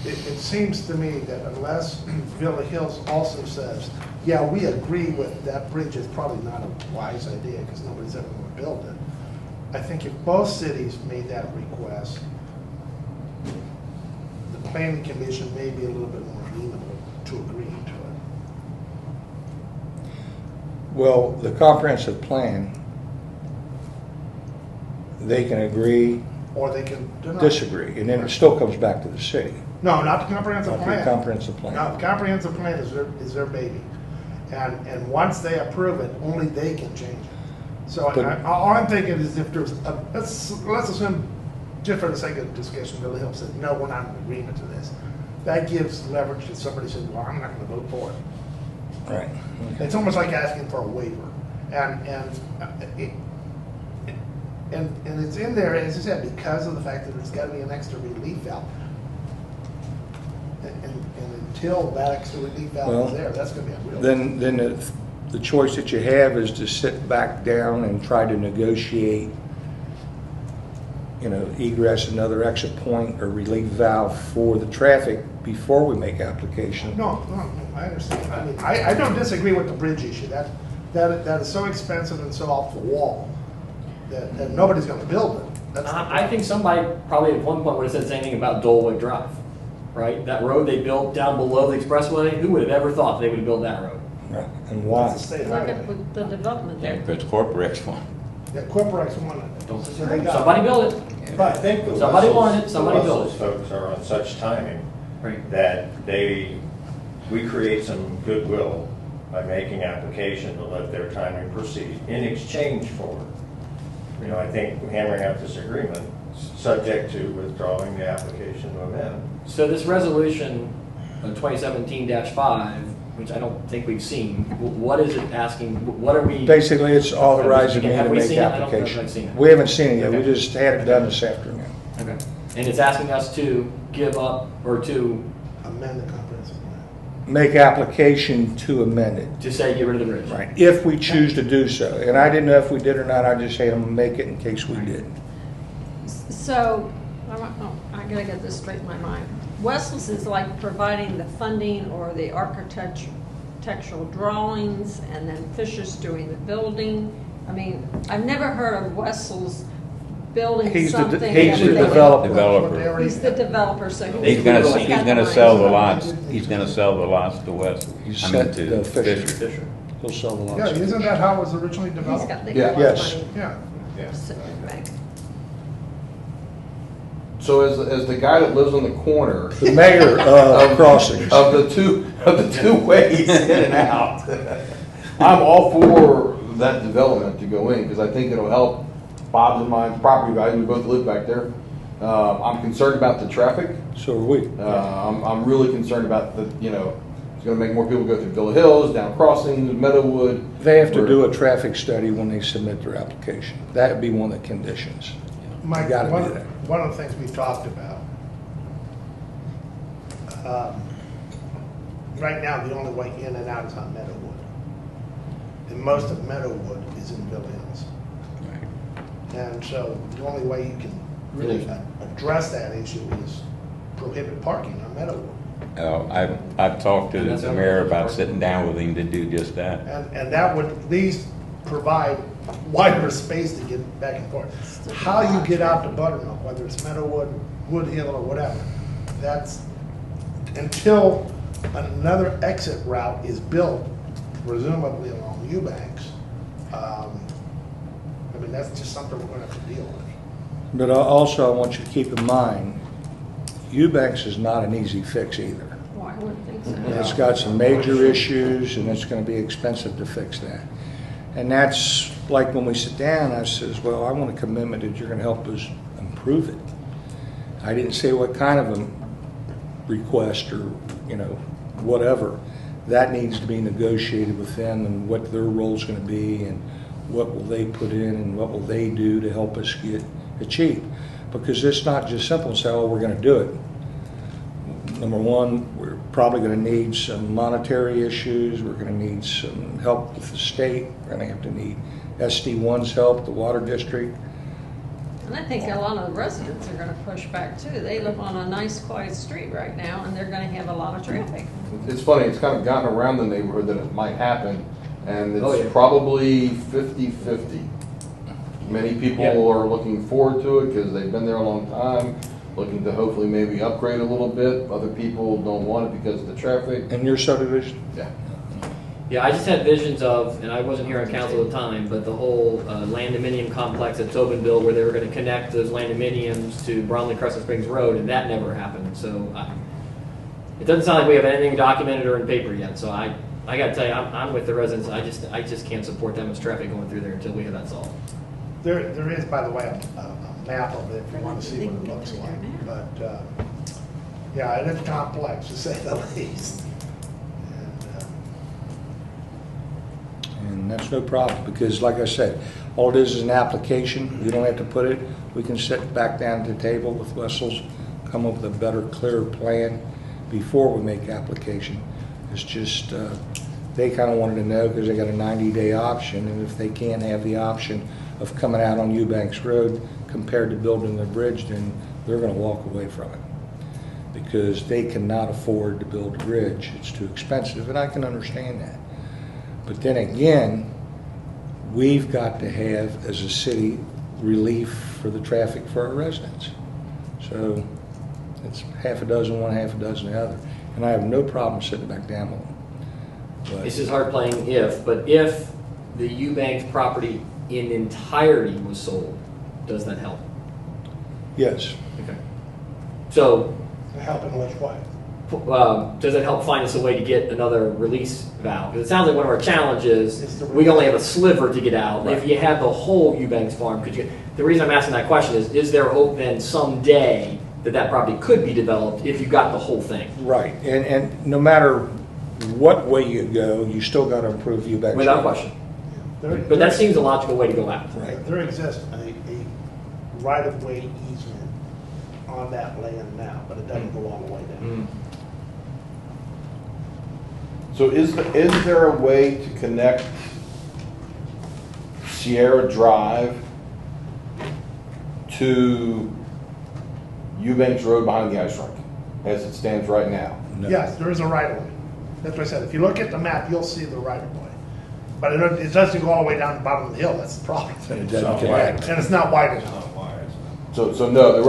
it seems to me that unless Villa Hills also says, yeah, we agree with that bridge is probably not a wise idea because nobody's ever going to build it. I think if both cities made that request, the planning commission may be a little bit more amenable to agreeing to it. Well, the comprehensive plan, they can agree or they can deny. disagree, and then it still comes back to the city. No, not the comprehensive Not the plan. comprehensive plan. No, the comprehensive plan is their baby. And once they approve it, only they can change it. So all I'm thinking is if there's, let's assume, just for the sake of discussion, Billy Hill said, no, we're not in agreement to this. That gives leverage if somebody says, well, I'm not gonna vote for it. Right. It's almost like asking for a waiver. And it's in there, as I said, because of the fact that there's gotta be an extra relief valve. And until that extra relief valve is there, that's gonna be a real. Then the choice that you have is to sit back down and try to negotiate, egress, another exit point or relief valve for the traffic before we make application. No, I understand. I mean, I don't disagree with the bridge issue. That is so expensive and so off the wall that nobody's gonna build it. That's the I think somebody probably at one point would have said the same thing about Dolwood Drive, right? That road they built down below the expressway, who would have ever thought they would have built that road? Right. And why? That's a state Look highway. at the development Yeah, there. because Corporex one. Yeah, Corporex wanted it. So they got it. Somebody built it. But I think the Somebody Wessels- wanted it, somebody the built Wessels folks are on such timing Right. that we create some goodwill by making application to let their timing proceed in exchange for, I think hammering out this agreement, subject to withdrawing the application to amend. So this resolution, 2017-5, which I don't think we've seen, what is it asking, what are we? Basically, it's authorizing me Have to we make seen it? I don't know if application. I've seen it. We haven't seen it yet. We Okay. just had it done this afternoon. Okay. And it's asking us to give up or to Amend the comprehensive plan. Make application to amend it. say get rid of the bridge. Right. If we choose to do so. And I didn't know if we did or not. I just had them make it in case we did. So, I gotta get this straight in my mind. Wessels is like providing the funding or the architectural drawings, and then Fisher's doing the building. I mean, I've never heard of Wessels building He's the something. he's the that they- developer. Developer. He's the developer, so He's got gonna the sell the money. lots. He's gonna sell the lots to West. He's I mean set to the Fisher. Fisher. He'll sell the Yeah, lots. isn't that how it was originally He's developed? got the Yes. money. Yeah. Sitting in the bank. So as the guy that lives on the corner The mayor of Crossings. of the two ways in and out, I'm all for that development to go in, because I think it'll help Bob's and mine's property value. We both live back there. I'm concerned about the traffic. So are we. I'm really concerned about it's gonna make more people go through Villa Hills, down Crossings, Meadowwood. They have to do a traffic study when they submit their application. That would be one of the conditions. Mike, Gotta one do that. one of the things we talked about, right now, the only way in and out is on Meadowwood. And most of Meadowwood is in Villa Hills. And so the only way you can really address that issue is prohibit parking on Meadowwood. I've talked to the mayor about sitting down with him to do just that. And that would at least provide wider space to get back and forth. How you get out to Buttermilk, whether it's Meadowwood, Wood Hill, or whatever, that's until another exit route is built, presumably along Eubanks. I mean, that's just something we're gonna have to deal with. But also, I want you to keep in mind, Eubanks is not an easy fix either. Well, I wouldn't think so. It's got some major issues, and it's going to be expensive to fix that. And that's like when we sit down, I says, well, I want a commitment that you're going to help us improve it. I didn't say what kind of a request or, whatever. That needs to be negotiated with them and what their role's going to be and what will they put in and what will they do to help us get achieved. Because it's not just simple and say, oh, we're going to do it. Number one, we're probably going to need some monetary issues. We're going to need some help with the state. We're going to have to need SD1's help, the water district. And I think a lot of the residents are gonna push back too. They live on a nice quiet street right now, and they're gonna have a lot of traffic. It's funny, it's kind of gotten around the neighborhood that it might happen, and Oh, yeah. it's probably 50-50. Many people Yeah. are looking forward to it because they've been there a long time, looking to hopefully maybe upgrade a little bit. Other people don't want it because of the traffic. In your subdivision? Yeah. Yeah, I just had visions of, and I wasn't here on council at the time, but the whole land-dominium complex at Tobinville where they were going to connect those land-dominiums to Bromley Crescent Springs Road, and that never happened. So it doesn't sound like we have anything documented or in paper yet. So I got to tell you, I'm with the residents. I just can't support that much traffic going through there until we have that solved. There is, by the way, a map of it if you want to see what it looks like. But, yeah, it is complex, to say the least. And that's no problem, because like I said, all it is an application. We don't have to put it. We can sit back down at the table with Wessels, come up with a better, clearer plan before we make application. It's just, they kind of wanted to know because they got a 90-day option, and if they can't have the option of coming out on Eubanks Road compared to building the bridge, then they're going to walk away from it because they cannot afford to build a bridge. It's too expensive, and I can understand that. But then again, we've got to have, as a city, relief for the traffic for our residents. So it's half a dozen one, half a dozen the other. And I have no problem sitting back down with them. But This is hard playing but if the Eubanks property in entirety was sold, does that help? yes, Okay. So To help in which way? does it help find us a way to get another release valve? Because it sounds like one of our challenges is we only have a sliver to get out. Right. If you had the whole Eubanks farm, could you? The reason I'm asking that question is there hope then someday that property could be developed if you got the whole thing? right. And no matter what way you go, you still got to improve Eubanks. Without Road. question. But that seems a logical way to go out. Right. There exists a right-of-way easement on that land now, but it doesn't go all the way down. So is there a way to connect Sierra Drive to Eubanks Road behind the ice rink as it stands right now? No. Yes, there is a right-of-way. That's what I said. If you look at the map, you'll see the right-of-way. But it doesn't go all the way down to the bottom of the hill. That's the problem. And it doesn't connect. And it's not wide enough. So no,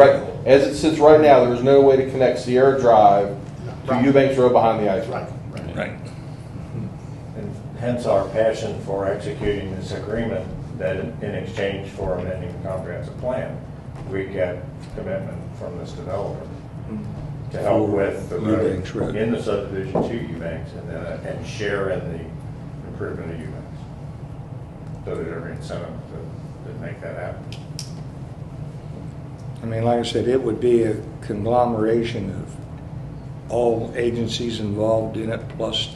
as it sits right now, there is no way to connect Sierra Drive to Right. Eubanks Road behind the ice rink. Right. And hence our passion for executing this agreement, that in exchange for amending the comprehensive plan, we get commitment from this developer to help with the Eubanks Road. road in the subdivision to Eubanks and share in the improvement of Eubanks. So there's every incentive to make that happen. I mean, like I said, it would be a conglomeration of all agencies involved in it, plus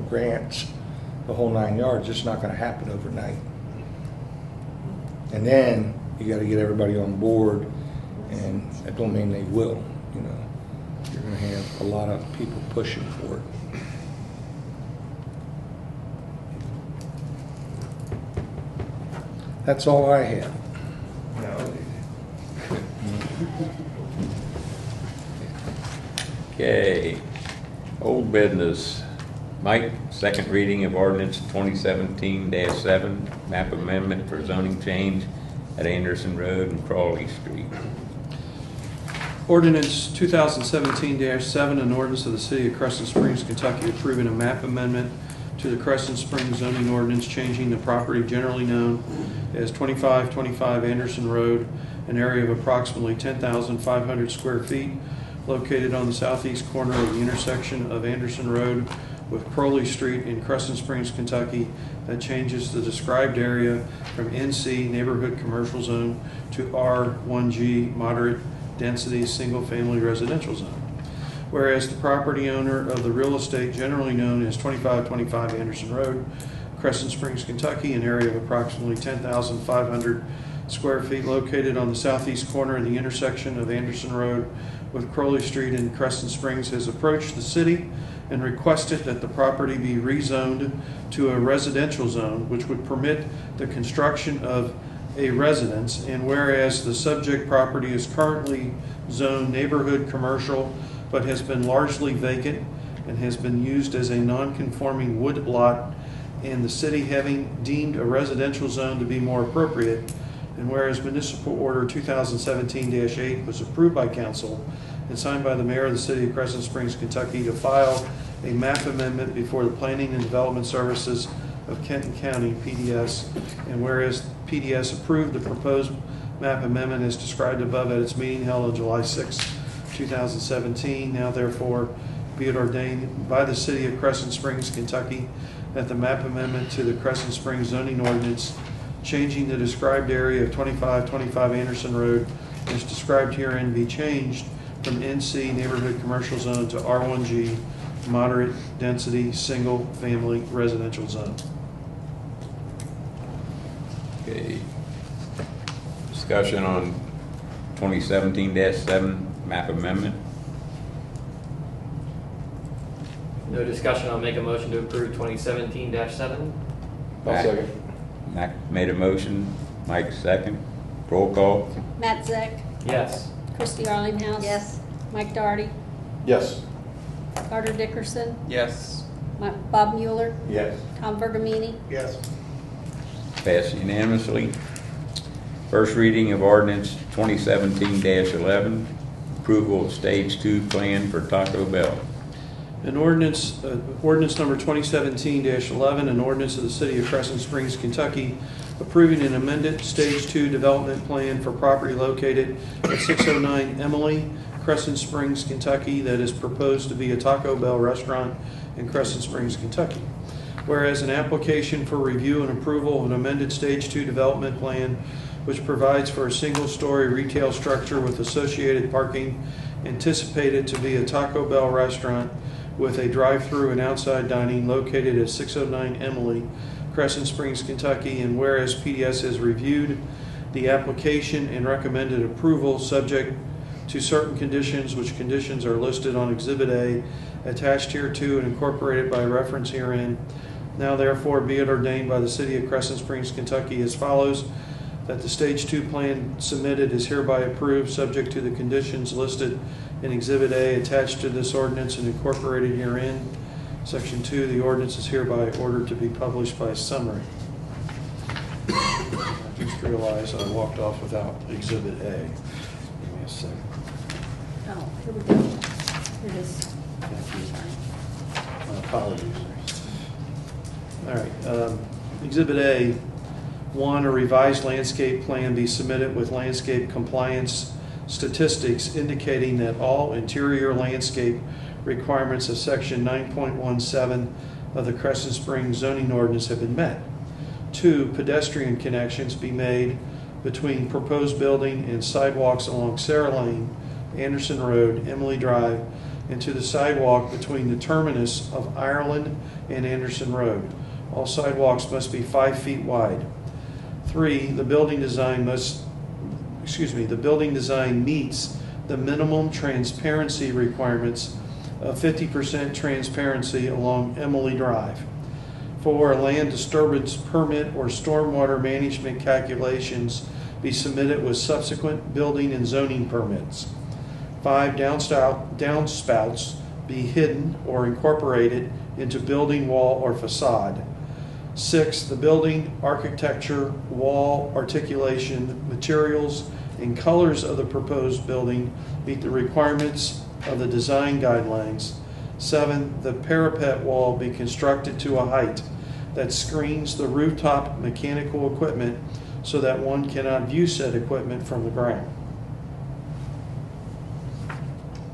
grants, the whole 9 yards. It's not going to happen overnight. And then you got to get everybody on board, and that don't mean they will. You're going to have a lot of people pushing for it. That's all I have. Okay, old business. Mike, second reading of ordinance 2017-7, map amendment for zoning change at Anderson Road and Crawley Street. Ordinance 2017-7, an ordinance of the City of Crescent Springs, Kentucky, approving a map amendment to the Crescent Springs zoning ordinance, changing the property generally known as 2525 Anderson Road, an area of approximately 10,500 square feet, located on the southeast corner of the intersection of Anderson Road with Crowley Street in Crescent Springs, Kentucky, that changes the described area from NC Neighborhood Commercial Zone to R1G Moderate Density Single Family Residential Zone. Whereas the property owner of the real estate generally known as 2525 Anderson Road, Crescent Springs, Kentucky, an area of approximately 10,500 square feet located on the southeast corner of the intersection of Anderson Road with Crowley Street in Crescent Springs, has approached the city and requested that the property be rezoned to a residential zone, which would permit the construction of a residence. And whereas the subject property is currently zoned neighborhood commercial, but has been largely vacant and has been used as a non-conforming wood lot, and the city having deemed a residential zone to be more appropriate, and whereas Municipal Order 2017-8 was approved by council and signed by the mayor of the city of Crescent Springs, Kentucky, to file a map amendment before the Planning and Development Services of Kenton County, PDS, and whereas PDS approved the proposed map amendment as described above at its meeting held on July 6, 2017, now therefore be it ordained by the City of Crescent Springs, Kentucky, that the map amendment to the Crescent Springs zoning ordinance changing the described area of 2525 Anderson Road as described herein be changed from NC Neighborhood Commercial Zone to R1G Moderate Density Single Family Residential Zone. Okay. Discussion on 2017-7 map amendment. No discussion, I'll make a motion to approve 2017-7. I'll second. Mac made a motion, Mike second. Roll call. Matt Zek, Yes. Christie Arlinghouse. Yes. Mike Doherty, Yes. Carter Dickerson, Yes. Bob Mueller, Yes. Tom Bergamini, Yes. Passed unanimously. First reading of ordinance 2017-11, approval of stage 2 plan for Taco Bell. An ordinance number 2017-11, an ordinance of the City of Crescent Springs, Kentucky, approving an amended Stage 2 development plan for property located at 609 Emily, Crescent Springs, Kentucky, that is proposed to be a Taco Bell restaurant in Crescent Springs, Kentucky. Whereas an application for review and approval of an amended Stage 2 development plan which provides for a single-story retail structure with associated parking anticipated to be a Taco Bell restaurant with a drive-through and outside dining located at 609 Emily, Crescent Springs, Kentucky, and whereas PDS has reviewed the application and recommended approval subject to certain conditions, which conditions are listed on Exhibit A, attached hereto and incorporated by reference herein. Now therefore be it ordained by the City of Crescent Springs, Kentucky as follows, that the Stage 2 plan submitted is hereby approved subject to the conditions listed in Exhibit A attached to this ordinance and incorporated herein. Section 2, the ordinance is hereby ordered to be published by summary. I just realized I walked off without Exhibit A. Give me a second. oh, here we go. Here it is. My apologies. All right, Exhibit A, 1, a revised landscape plan be submitted with landscape compliance statistics indicating that all interior landscape requirements of Section 9.17 of the Crescent Springs zoning ordinance have been met. 2, pedestrian connections be made between proposed building and sidewalks along Sarah Lane, Anderson Road, Emily Drive, and to the sidewalk between the terminus of Ireland and Anderson Road. All sidewalks must be 5 feet wide. 3, the building design meets the minimum transparency requirements of 50% transparency along Emily Drive. 4, land disturbance permit or stormwater management calculations be submitted with subsequent building and zoning permits. 5, downspouts be hidden or incorporated into building wall or facade. 6, the building, architecture, wall, articulation, materials, and colors of the proposed building meet the requirements of the design guidelines. 7, the parapet wall be constructed to a height that screens the rooftop mechanical equipment so that one cannot view said equipment from the ground.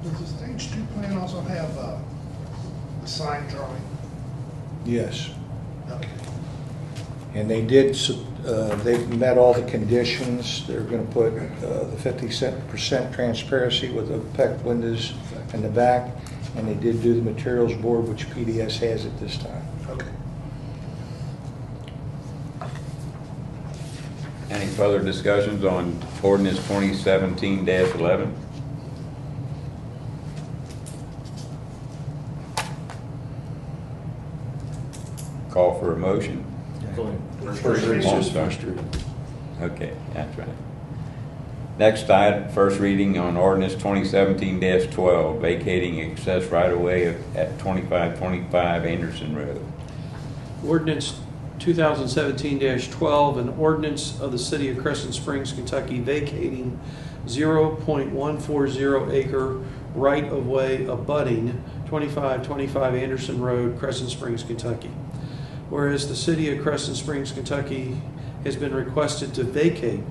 Does the Stage 2 plan also have a sign drawing? Yes. Okay. And they did, they've met all the conditions. They're going to put the 50% transparency with opaque windows in the back. And they did do the materials board, which PDS has at this time. Okay. Any further discussions on ordinance 2017-11? Call for a motion. First reading. Oh, sorry. Okay, that's right. Next item, first reading on ordinance 2017-12, vacating excess right-of-way at 2525 Anderson Road. Ordinance 2017-12, an ordinance of the City of Crescent Springs, Kentucky, vacating 0.140 acre right-of-way abutting 2525 Anderson Road, Crescent Springs, Kentucky. Whereas the city of Crescent Springs, Kentucky has been requested to vacate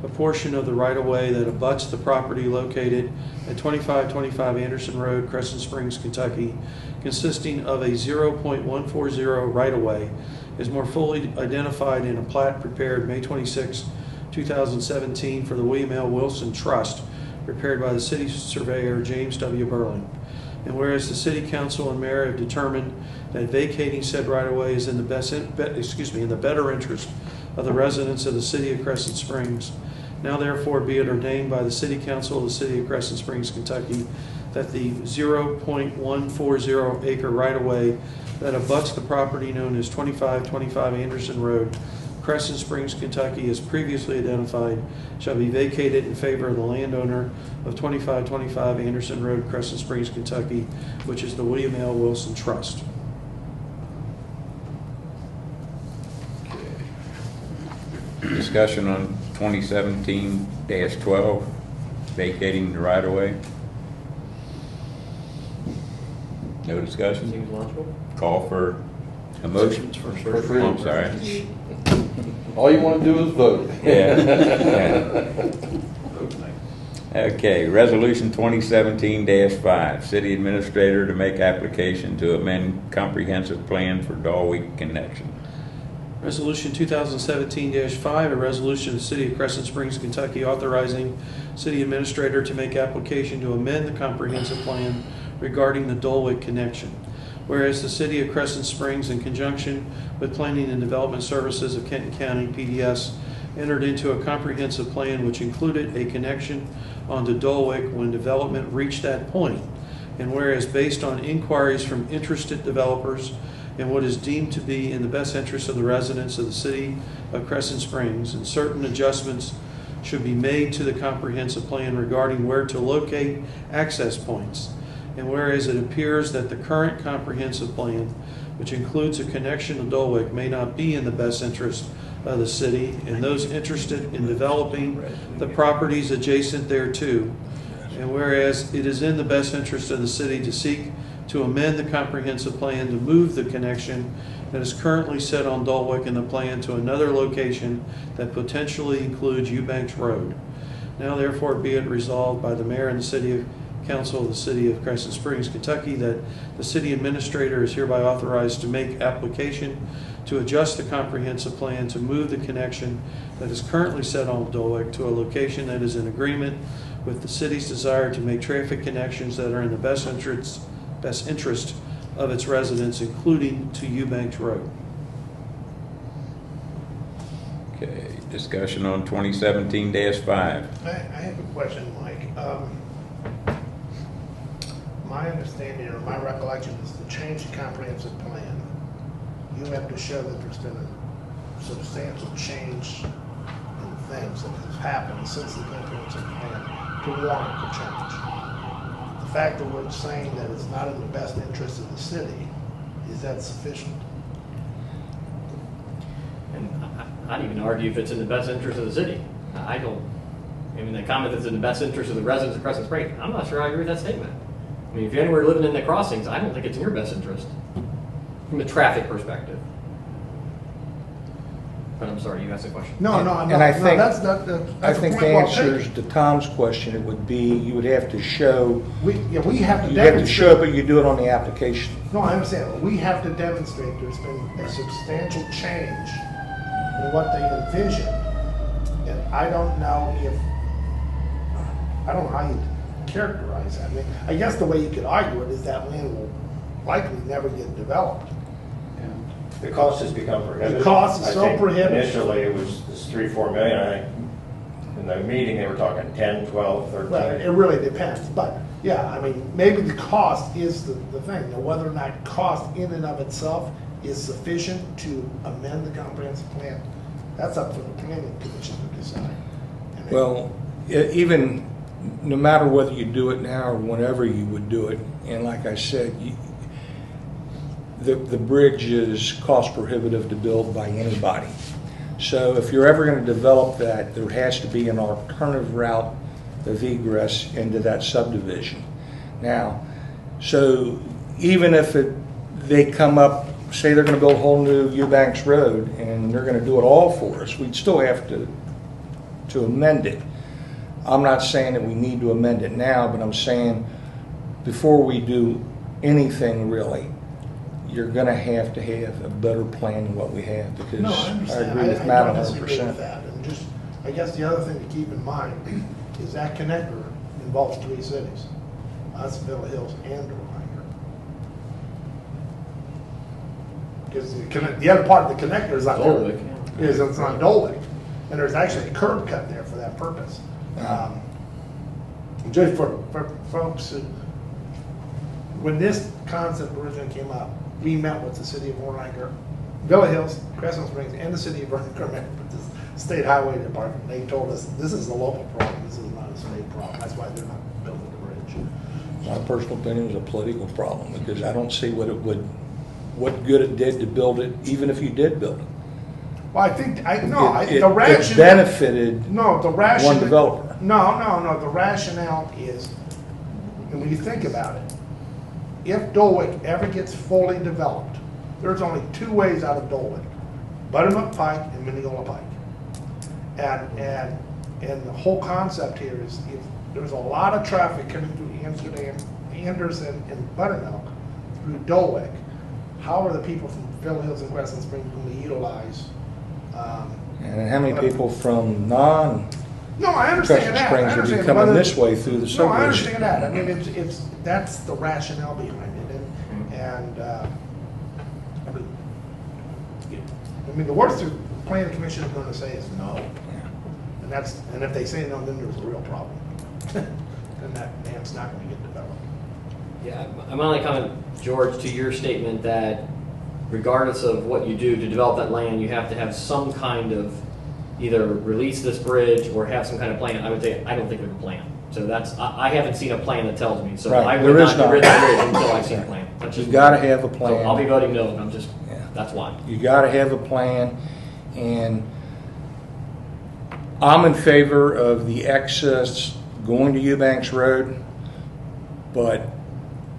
a portion of the right-of-way that abuts the property located at 2525 Anderson Road, Crescent Springs, Kentucky, consisting of a 0.140 right-of-way, is more fully identified in a plat prepared May 26, 2017 for the William L. Wilson Trust, prepared by the city surveyor James W. Berlin. And whereas the city council and mayor have determined that vacating said right-of-way is in the better interest of the residents of the city of Crescent Springs, now therefore be it ordained by the city council of the city of Crescent Springs, Kentucky, that the 0.140 acre right-of-way that abuts the property known as 2525 Anderson Road, Crescent Springs, Kentucky, as previously identified, shall be vacated in favor of the landowner of 2525 Anderson Road, Crescent Springs, Kentucky, which is the William L. Wilson Trust. Discussion on 2017-12, vacating the right-of-way. No discussion? Seems logical. Call for a motion? First Oh, reading. I'm sorry. All you want to do is vote. Yeah. Okay, Resolution 2017-5, City Administrator to make application to amend comprehensive plan for Dalwick connection. Resolution 2017-5, a resolution of the City of Crescent Springs, Kentucky, authorizing city administrator to make application to amend the comprehensive plan regarding the Dalwick connection. Whereas the City of Crescent Springs, in conjunction with Planning and Development Services of Kenton County, PDS, entered into a comprehensive plan which included a connection onto Dalwick when development reached that point. And whereas based on inquiries from interested developers and what is deemed to be in the best interest of the residents of the City of Crescent Springs, and certain adjustments should be made to the comprehensive plan regarding where to locate access points. And whereas it appears that the current comprehensive plan, which includes a connection to Dalwick, may not be in the best interest of the city and those interested in developing the properties adjacent thereto. And whereas it is in the best interest of the city to seek to amend the comprehensive plan to move the connection that is currently set on Dalwick in the plan to another location that potentially includes Eubanks Road. Now therefore be it resolved by the mayor and the city council of the City of Crescent Springs, Kentucky, that the city administrator is hereby authorized to make application to adjust the comprehensive plan to move the connection that is currently set on Dalwick to a location that is in agreement with the city's desire to make traffic connections that are in the best interest of its residents, including to Eubanks Road. Okay, discussion on 2017-5. I have a question, Mike. My understanding or my recollection is to change the comprehensive plan, you have to show that there's been a substantial change in things that have happened since the comprehensive plan to warrant the change. The fact that we're saying that it's not in the best interest of the city, is that sufficient? And I'd even argue if it's in the best interest of the city. I mean, the comment that's in the best interest of the residents of Crescent Springs, I'm not sure I agree with that statement. I mean, if you're anywhere living in the crossings, I don't think it's in your best interest from a traffic perspective. But I'm sorry, you asked a question. No, I'm not. And I No, think, that's I a think point the well answers taken. to Tom's question, it would be, you would have to show, We have to you have to demonstrate. show, but you do it on the application. No, I understand. We have to demonstrate there's been a substantial change in what they envisioned. And I don't know how you characterize that. I mean, I guess the way you could argue it is that land will likely never get developed. The cost has become prohibitive. The cost is I so think prohibitive. Initially, it was this 3-4 million. I think in the meeting, they were talking 10, 12, 13. Well, it really depends. But, yeah, I mean, maybe the cost is the thing. Now, whether or not cost in and of itself is sufficient to amend the comprehensive plan, that's up for the planning commission to decide. And Well, even, no matter whether you do it now or whenever you would do it, and like I said, the bridge is cost prohibitive to build by anybody. So if you're ever going to develop that, there has to be an alternative route of egress into that subdivision. Now, so even if they come up, say they're gonna build a whole new Eubanks Road, and they're gonna do it all for us, we'd still have to amend it. I'm not saying that we need to amend it now, but I'm saying before we do anything really, you're gonna have to have a better plan than what we have, because No, I I understand. agree with I Matt don't 100%. disagree with that. And just, I guess the other thing to keep in mind is that connector involves 3 cities. That's Villa Hills and Erlanger. Because the other part of the connector is on Dulwick, is it's on Dulwick. And there's actually a curb cut there for that purpose. Just for folks who, when this concept originally came up, we met with the city of Erlanger, Villa Hills, Crescent Springs, and the city of Erlanger, met with the state highway department. They told us, this is a local problem, this is not a state problem. That's why they're not building the bridge. My personal opinion is a political problem, because I don't see what good it did to build it, even if you did build it. Well, I think, the It rationale. benefited No, the rationale. one developer. No, the rationale is, and when you think about it, if Dulwick ever gets fully developed, there's only 2 ways out of Dulwick: Buttermilk Pike and Mineola Pike. And the whole concept here is, if there's a lot of traffic coming through Amsterdam, Anderson, and Buttermilk through Dulwick, how are the people from Villa Hills and Crescent Springs going to utilize? And how many people from No, I understand Crescent that. I Springs would be understand, coming but this way through the No, I subdivision? understand that. I mean, it's that's the rationale behind it, and I mean, the worst the planning commission is going to say is no, and if they say no, then there's a real problem, and that dam's not going to get developed. Yeah, I'm only comment, George, to your statement that regardless of what you do to develop that land, you have to have some kind of either release this bridge or have some kind of plan. I would say, I don't think there's a plan. So I haven't seen a plan that tells me. So Right, I there would is not get rid of not. the bridge until I see a plan. That's just You gotta have a So plan. I'll be voting no, and I'm just, Yeah. that's why. You gotta have a plan, and I'm in favor of the excess going to Eubanks Road, but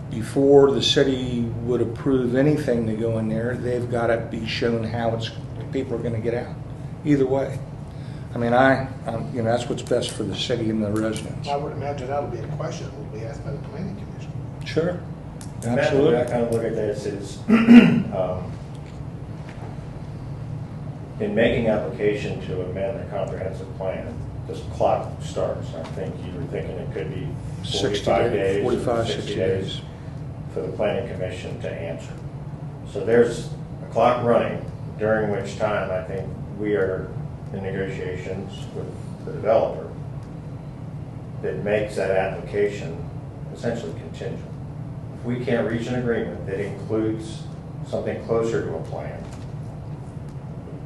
before the city would approve anything to go in there, they've gotta be shown how people are gonna get out, either way. I mean, that's what's best for the city and the residents. I would imagine that'll be a question that will be asked by the planning commission. Sure, Matt, the way I absolutely. kind of look at this is, in making application to amend a comprehensive plan, this clock starts. I think you were thinking it could be 45 days, 45, 60 60 days days. for the planning commission to answer. So there's a clock running, during which time I think we are in negotiations with the developer that makes that application essentially contingent. If we can't reach an agreement that includes something closer to a plan,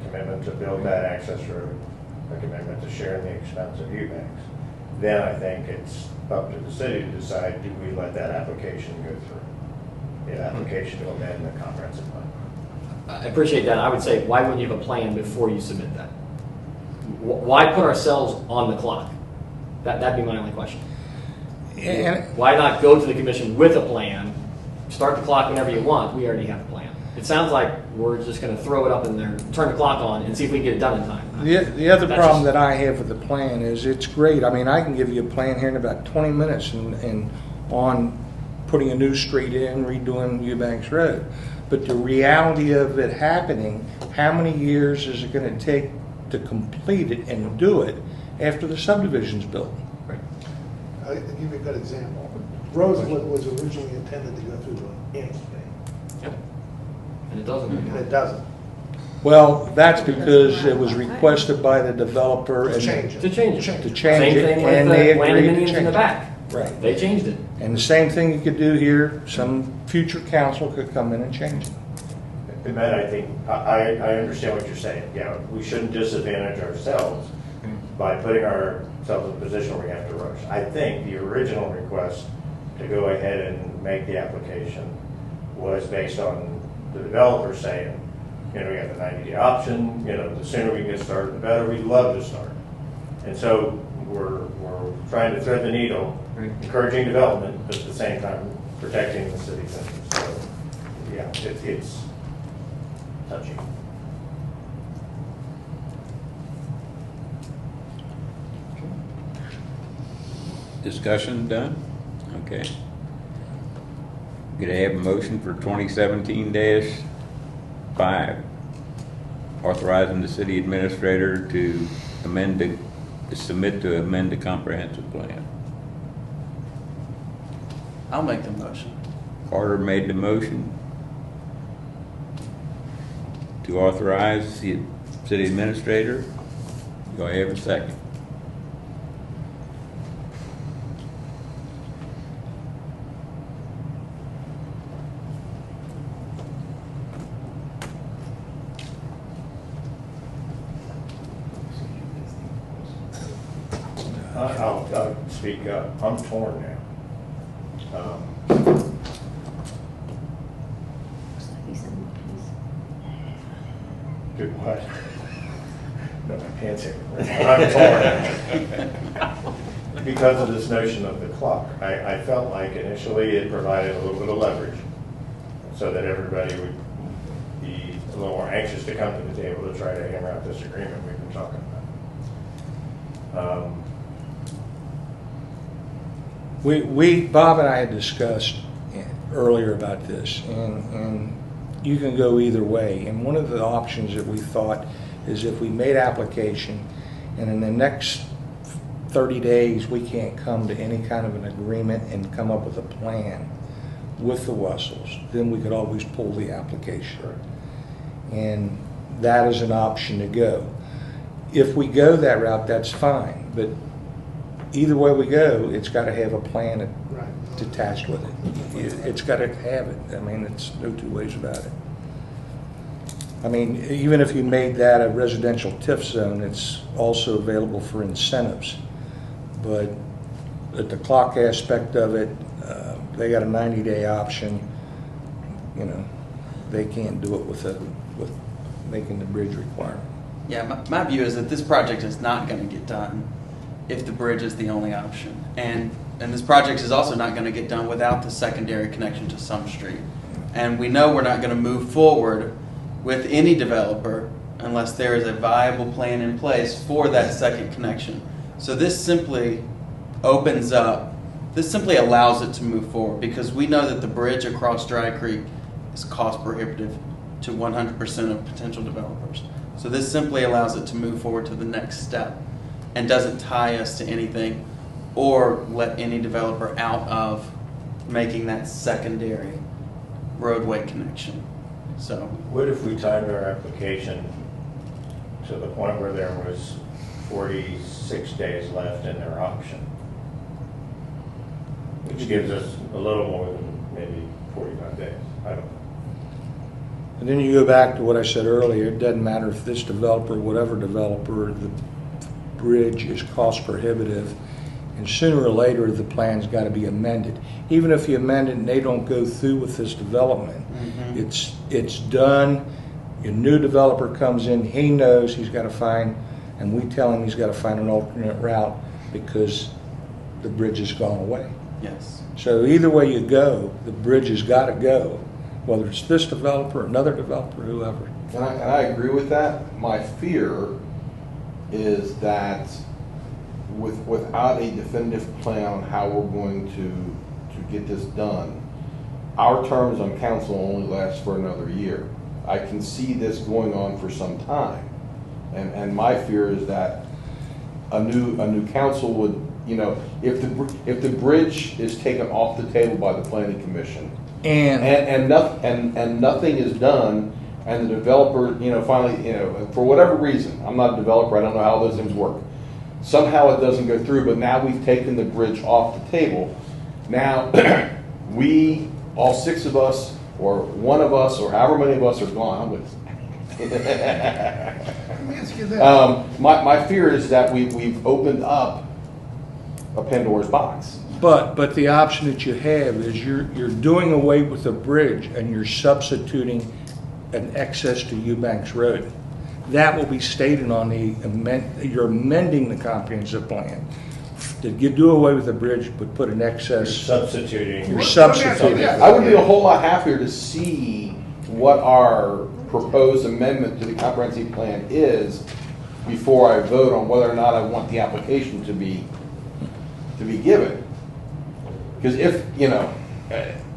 commitment to build that access road, a commitment to sharing the expense of Eubanks, then I think it's up to the city to decide, do we let that application go through? The application to amend the comprehensive plan. I appreciate that. I would say, why wouldn't you have a plan before you submit that? Why put ourselves on the clock? That'd be my only question. And Why not go to the commission with a plan, start the clock whenever you want? We already have a plan. It sounds like we're just going to throw it up in there, turn the clock on, and see if we can get it done in time. the other That's problem just- that I have with the plan is it's great. I mean, I can give you a plan here in about 20 minutes and on putting a new street in, redoing Eubanks Road. But the reality of it happening, how many years is it going to take to complete it and do it after the subdivision's built? I'll give you a good example. Rosewood was originally intended to go through the Yankee Bay, Yep. And it doesn't. and it doesn't. Well, that's because it was requested by the developer To and change it. To change it. to change Same it, thing and with they the land agreed to dominions in change the it. back. Right. They changed it. And the same thing you could do here, some future council could come in and change it. And Matt, I think, I understand what you're saying. Yeah, we shouldn't disadvantage ourselves by putting ourselves in a position where we have to rush. I think the original request to go ahead and make the application was based on the developer saying, we have the 90-day option, the sooner we can get started, the better. We'd love to start. And so we're trying to thread the needle, encouraging development, but at the same time protecting the city's interests. So yeah, it's touchy. Discussion done? Okay. Could I have a motion for 2017-5, authorizing the city administrator to submit to amend the comprehensive plan? I'll make the motion. Carter made the motion to authorize the city administrator. Do I have a second? I'll speak up. I'm torn now. Do what? No, my pants everywhere. I'm torn. Because of this notion of the clock. I felt like initially it provided a little bit of leverage so that everybody would be a little more anxious to come to the table to try to hammer out this agreement we've been talking about. Bob and I had discussed earlier about this, and you can go either way. And one of the options that we thought is if we made application, and in the next 30 days we can't come to any kind of an agreement and come up with a plan with the Wessels, then we could always pull the application. And that is an option to go. If we go that route, that's fine, but either way we go, it's got to have a plan attached with it. It's got to have it. I mean, it's no two ways about it. I mean, even if you made that a residential TIF zone, it's also available for incentives. But at the clock aspect of it, they got a 90-day option. You know, they can't do it with making the bridge requirement. Yeah, my view is that this project is not going to get done if the bridge is the only option. And this project is also not going to get done without the secondary connection to some street. And we know we're not going to move forward with any developer unless there is a viable plan in place for that second connection. So this simply opens up, this simply allows it to move forward, because we know that the bridge across Dry Creek is cost prohibitive to 100% of potential developers. So this simply allows it to move forward to the next step and doesn't tie us to anything or let any developer out of making that secondary roadway connection. So, What if we timed our application to the point where there was 46 days left in their option? Which gives us a little more than maybe 45 days. I don't know. And then you go back to what I said earlier, it doesn't matter if this developer, whatever developer, the bridge is cost prohibitive, and sooner or later the plan's got to be amended. Even if you amend it and they don't go through with this development, it's done. A new developer comes in, he knows he's got to find, and we tell him he's got to find an alternate route because the bridge has gone away. yes. So either way you go, the bridge has got to go, whether it's this developer, another developer, whoever. And I agree with that. My fear is that without a definitive plan on how we're going to get this done, our terms on council only last for another year. I can see this going on for some time. And my fear is that a new council would, you know, if the bridge is taken off the table by the planning commission and nothing is done, and the developer, you know, finally, you know, for whatever reason, I'm not a developer, I don't know how those things work. Somehow it doesn't go through, but now we've taken the bridge off the table. Now, we, all 6 of us, or 1 of us, or however many of us are gone, I'm with Let me ask you this. my fear is that we've opened up a Pandora's box. But the option that you have is you're doing away with the bridge and you're substituting an access to Eubanks Road. That will be stated on the you're amending the comprehensive plan to do away with the bridge, but put an excess. Substituting. You're substituting. I would be a whole lot happier to see what our proposed amendment to the comprehensive plan is before I vote on whether or not I want the application to be given. Because if,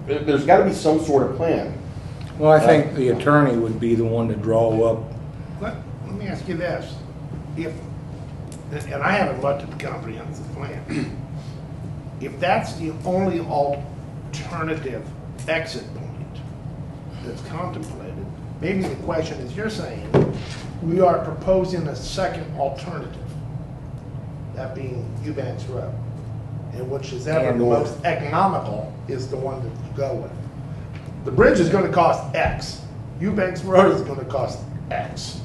there's got to be some sort of plan. Well, I think the attorney would be the one to draw up. Let me ask you this. And I haven't looked at the comprehensive plan. If that's the only alternative exit point that's contemplated, maybe the question is, you're saying, we are proposing a second alternative, that being Eubanks Road, and which is ever the most economical is the one that you go with. The bridge is going to cost X. Eubanks Road is going to cost X.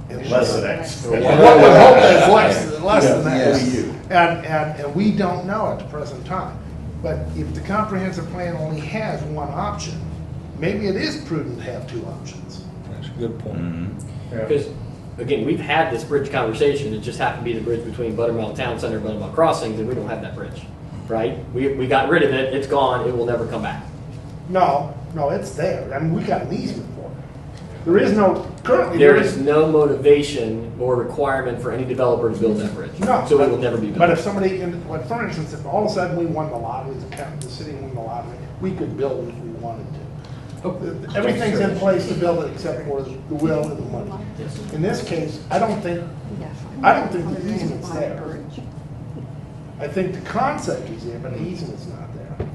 Less than X. What we hope is less than that. Yes. And we don't know at the present time. But if the comprehensive plan only has one option, maybe it is prudent to have two options. That's a good point. Because, again, we've had this bridge conversation, it just happened to be the bridge between Buttermilk Town Center and Buttermilk Crossings, and we don't have that bridge, right? We got rid of it, it's gone, it will never come back. No, it's there. I mean, we got an easement for it. There is no, currently There is no motivation or requirement for any developer to build that bridge. No. So it will never be built. But if somebody, for instance, if all of a sudden we won the lottery, the city won the lottery, we could build it if we wanted to. Everything's in place to build it except for the will and the money. In this case, I don't think the easement's there. I think the concept is there, but the easement's not there.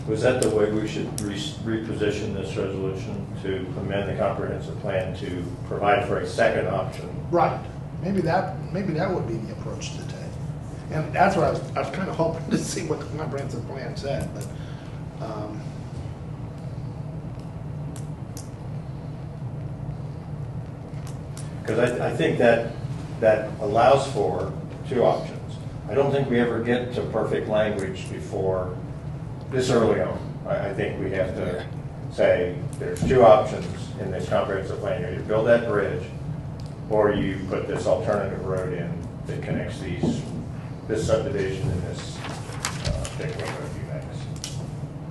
Was that the way we should reposition this resolution, to amend the comprehensive plan to provide for a second option? Right. Maybe that would be the approach to take. And that's what I was kind of hoping to see what the comprehensive plan said, but, Because I think that allows for two options. I don't think we ever get to perfect language before this early on. I think we have to say there's two options in this comprehensive plan. You either build that bridge or you put this alternative road in that connects this subdivision and this particular road, Eubanks.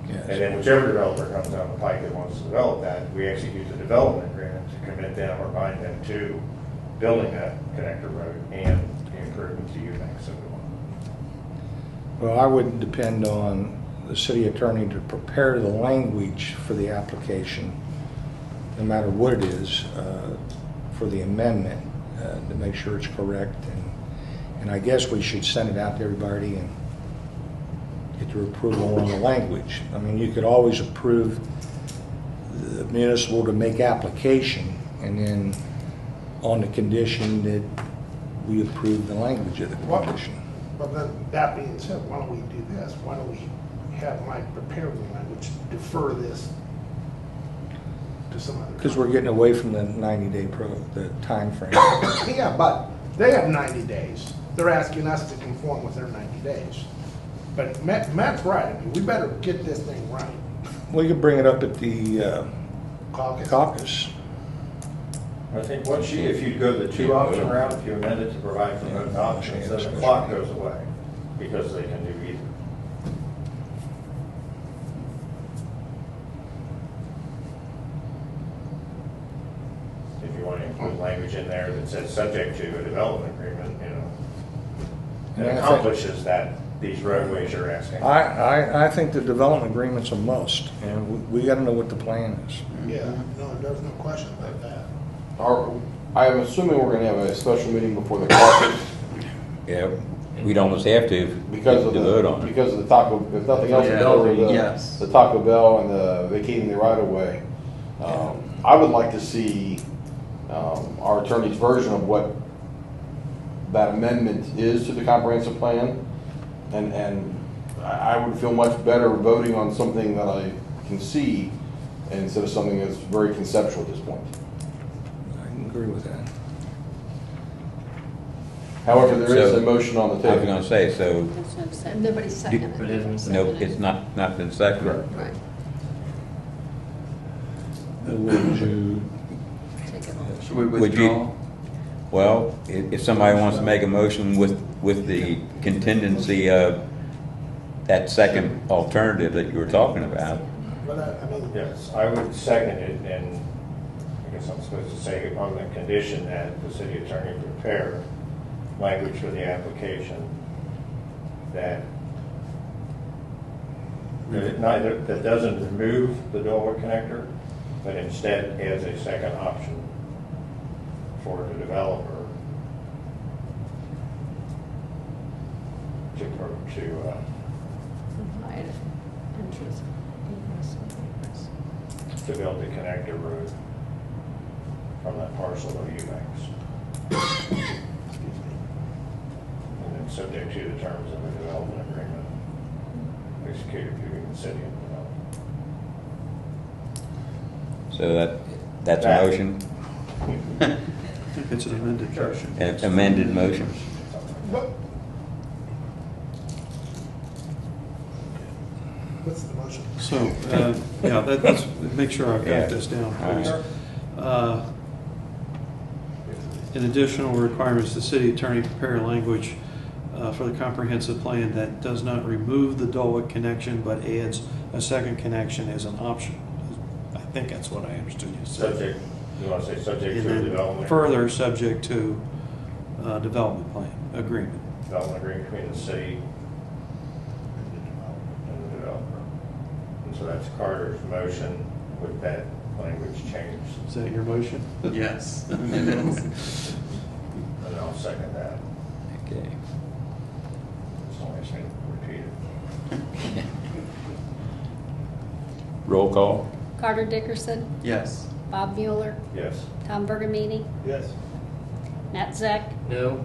Yes. And then whichever developer comes down the pike that wants to develop that, we execute the development agreement to commit them or bind them to building that connector road and the improvement to Eubanks. Well, I wouldn't depend on the city attorney to prepare the language for the application, no matter what it is, for the amendment, to make sure it's correct. And I guess we should send it out to everybody and get their approval on the language. I mean, you could always approve the municipal to make application, and then on the condition that we approve the language of the condition. but then that being said, why don't we do this? Why don't we have Mike prepare the language, defer this to some other. Because we're getting away from the 90-day the time frame. Yeah, but they have 90 days. They're asking us to conform with their 90 days. But Matt's right. I mean, we better get this thing right. We could bring it up at the Caucus. I think if you go the two option route, if you amend it to provide for both options, then the clock goes away because they can do either. If you want to include language in there that says subject to a development agreement, it accomplishes these roadways you're asking. I think the development agreement's a must, and we got to know what the plan is. Yeah, no, there's no question about that. I'm assuming we're gonna have a special meeting before the caucus Yeah, we'd almost have to because of vote on it. because of the Taco, if nothing else, Yeah, because of yes. the Taco Bell and the vacating the right of way. I would like to see our attorney's version of what that amendment is to the comprehensive plan, and I would feel much better voting on something that I can see instead of something that's very conceptual at this point. I can agree with that. However, there is So, a motion on the I was table. gonna say, so, That's what I'm saying. Nobody's seconded But it. it isn't. no, it's not been seconded. Right, Would you, take it off. Should we Would you- withdraw? Well, if somebody wants to make a motion with the contingency of that second alternative that you were talking about. But I mean, Yes, I would second it, and I guess I'm supposed to say on the condition that the city attorney prepare language for the application that that doesn't remove the Dolwood connector, but instead adds a second option for the developer to Provide interest. to build the connector road from that parcel of Eubanks. And then subject to the terms of the development agreement executed between the city and the developer. So that's a That. motion, I think it's an amended motion. an amended motion. what? What's the motion? So, yeah, let's make sure I've Yeah. got this down, All right. please. In additional requirements, the city attorney prepare language for the comprehensive plan that does not remove the Dolwick connection, but adds a second connection as an option. I think that's what I understood you said. Subject, you want to say subject And to the then development? further, subject to development plan agreement. Development agreement between the city and the developer. And so that's Carter's motion with that language changed, Is that your motion? Yes, it is. and I'll second that. Okay. As long as I repeat it. Roll call? Carter Dickerson, Yes. Bob Mueller, Yes. Tom Bergamini, Yes. Nat Zek, No?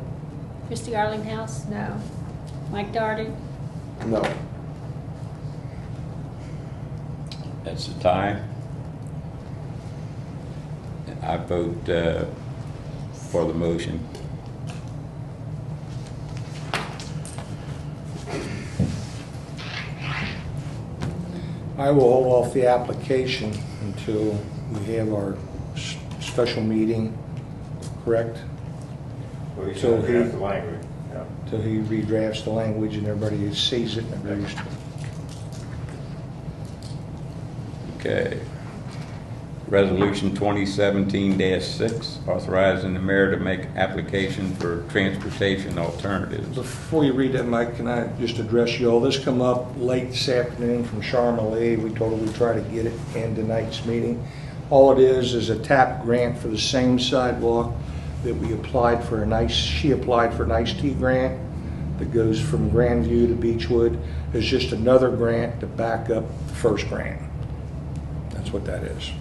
Christie Arlinghouse, No. Mike Darty, No. That's a tie. I vote for the motion. I will hold off the application until we have our special meeting, correct? Well, you So should he- draft the language, yeah. Till he redrafts the language and everybody sees it and agrees to it. Okay. Resolution 2017-6, authorizing the mayor to make application for transportation alternatives. Before you read that, Mike, can I just address you all? This come up late this afternoon from Sharma Lee. We told her we'd try to get it in tonight's meeting. All it is a TAP grant for the same sidewalk that we applied for she applied for an iced tea grant that goes from Grandview to Beechwood. It's just another grant to back up the first grant. That's what that is.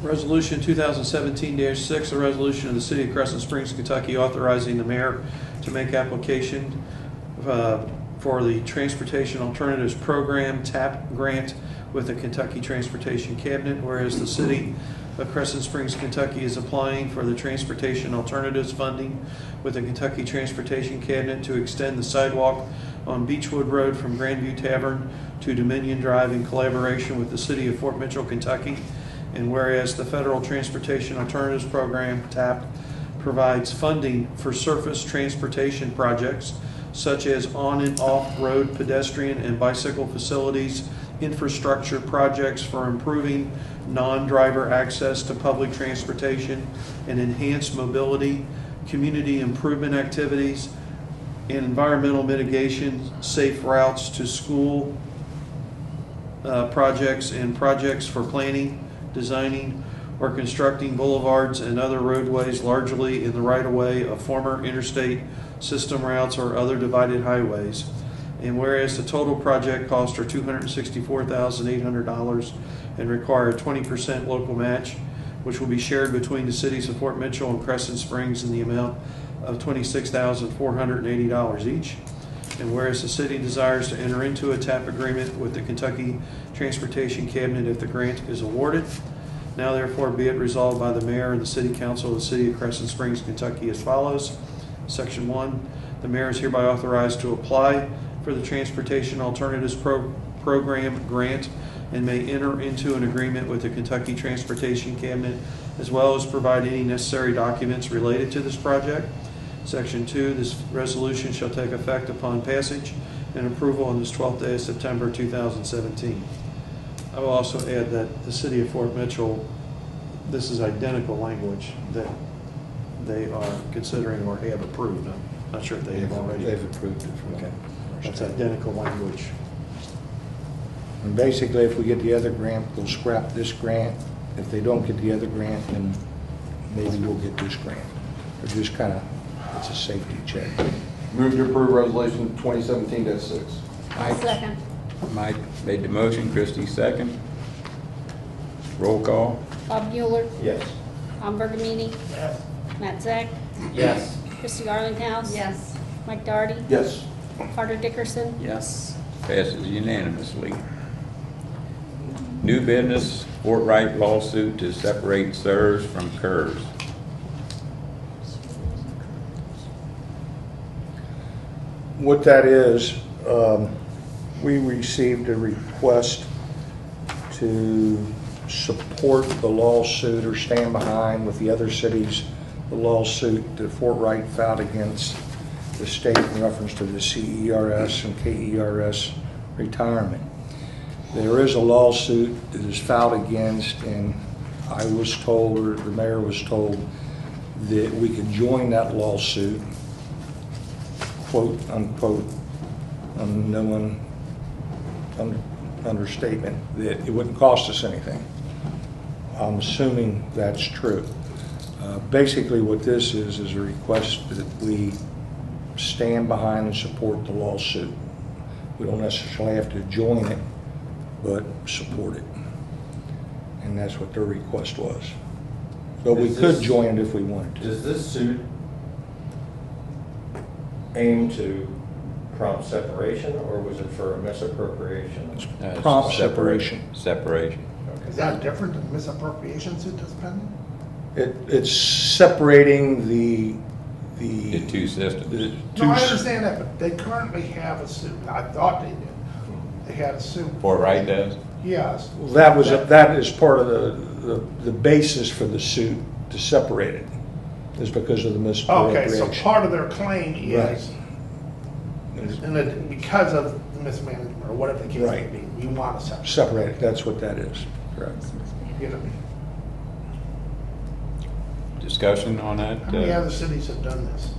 Resolution 2017-6, a resolution of the City of Crescent Springs, Kentucky, authorizing the mayor to make application for the Transportation Alternatives Program TAP grant with the Kentucky Transportation Cabinet, whereas the City of Crescent Springs, Kentucky is applying for the Transportation Alternatives funding with the Kentucky Transportation Cabinet to extend the sidewalk on Beechwood Road from Grandview Tavern to Dominion Drive in collaboration with the City of Fort Mitchell, Kentucky. And whereas the Federal Transportation Alternatives Program, TAP, provides funding for surface transportation projects such as on and off-road pedestrian and bicycle facilities, infrastructure projects for improving non-driver access to public transportation and enhanced mobility, community improvement activities, and environmental mitigation, safe routes to school projects and projects for planning, designing, or constructing boulevards and other roadways largely in the right-of-way of former interstate system routes or other divided highways. And whereas the total project costs are $264,800 and require a 20% local match, which will be shared between the cities of Fort Mitchell and Crescent Springs in the amount of $26,480 each. And whereas the city desires to enter into a TAP agreement with the Kentucky Transportation Cabinet if the grant is awarded, now therefore be it resolved by the mayor and the city council of the city of Crescent Springs, Kentucky as follows. Section 1, the mayor is hereby authorized to apply for the Transportation Alternatives Program grant and may enter into an agreement with the Kentucky Transportation Cabinet as well as provide any necessary documents related to this project. Section 2, this resolution shall take effect upon passage and approval on this 12th day of September 2017. I will also add that the City of Fort Mitchell, this is identical language that they are considering or have approved. I'm not sure if they have already. They've approved it. Okay. That's identical language. And basically, if we get the other grant, we'll scrap this grant. If they don't get the other grant, then maybe we'll get this grant. Or just kind of, it's a safety check. Move to approve resolution 2017-6. I'll second. Mike made the motion, Christie second. Roll call. Bob Mueller, Yes. Tom Bergamini, Yes. Matt Zach, Yes. Christie Garlinghouse. Yes. Mike Doherty. Yes. Carter Dickerson. Yes. Passes unanimously. New business, Fort Wright lawsuit to separate SERS from KERS. What that is, we received a request to support the lawsuit or stand behind with the other cities, the lawsuit that Fort Wright filed against the state in reference to the CERS and KERS retirement. There is a lawsuit that is filed against, and I was told, or the mayor was told, that we could join that lawsuit, quote unquote, no understatement, that it wouldn't cost us anything. I'm assuming that's true. Basically what this is a request that we stand behind and support the lawsuit. We don't necessarily have to join it, but support it. And that's what their request was. But we could join it if we wanted to. Does this suit aim to prompt separation, or was it for a misappropriation? Prompt separation. Separation. Is that different than misappropriation suit that's pending? It's separating the The two systems. No, I understand that, but they currently have a suit. I thought they did. They had a suit. Fort Wright does? Yes. Well, that is part of the basis for the suit to separate it, is because of the Okay, so misappropriation. part of their claim is, Right. and that because of the mismanagement or whatever the case may Right. be, we want to separate. Separate it, that's what that is, correct. You know, Discussion on that? how many other cities have done this?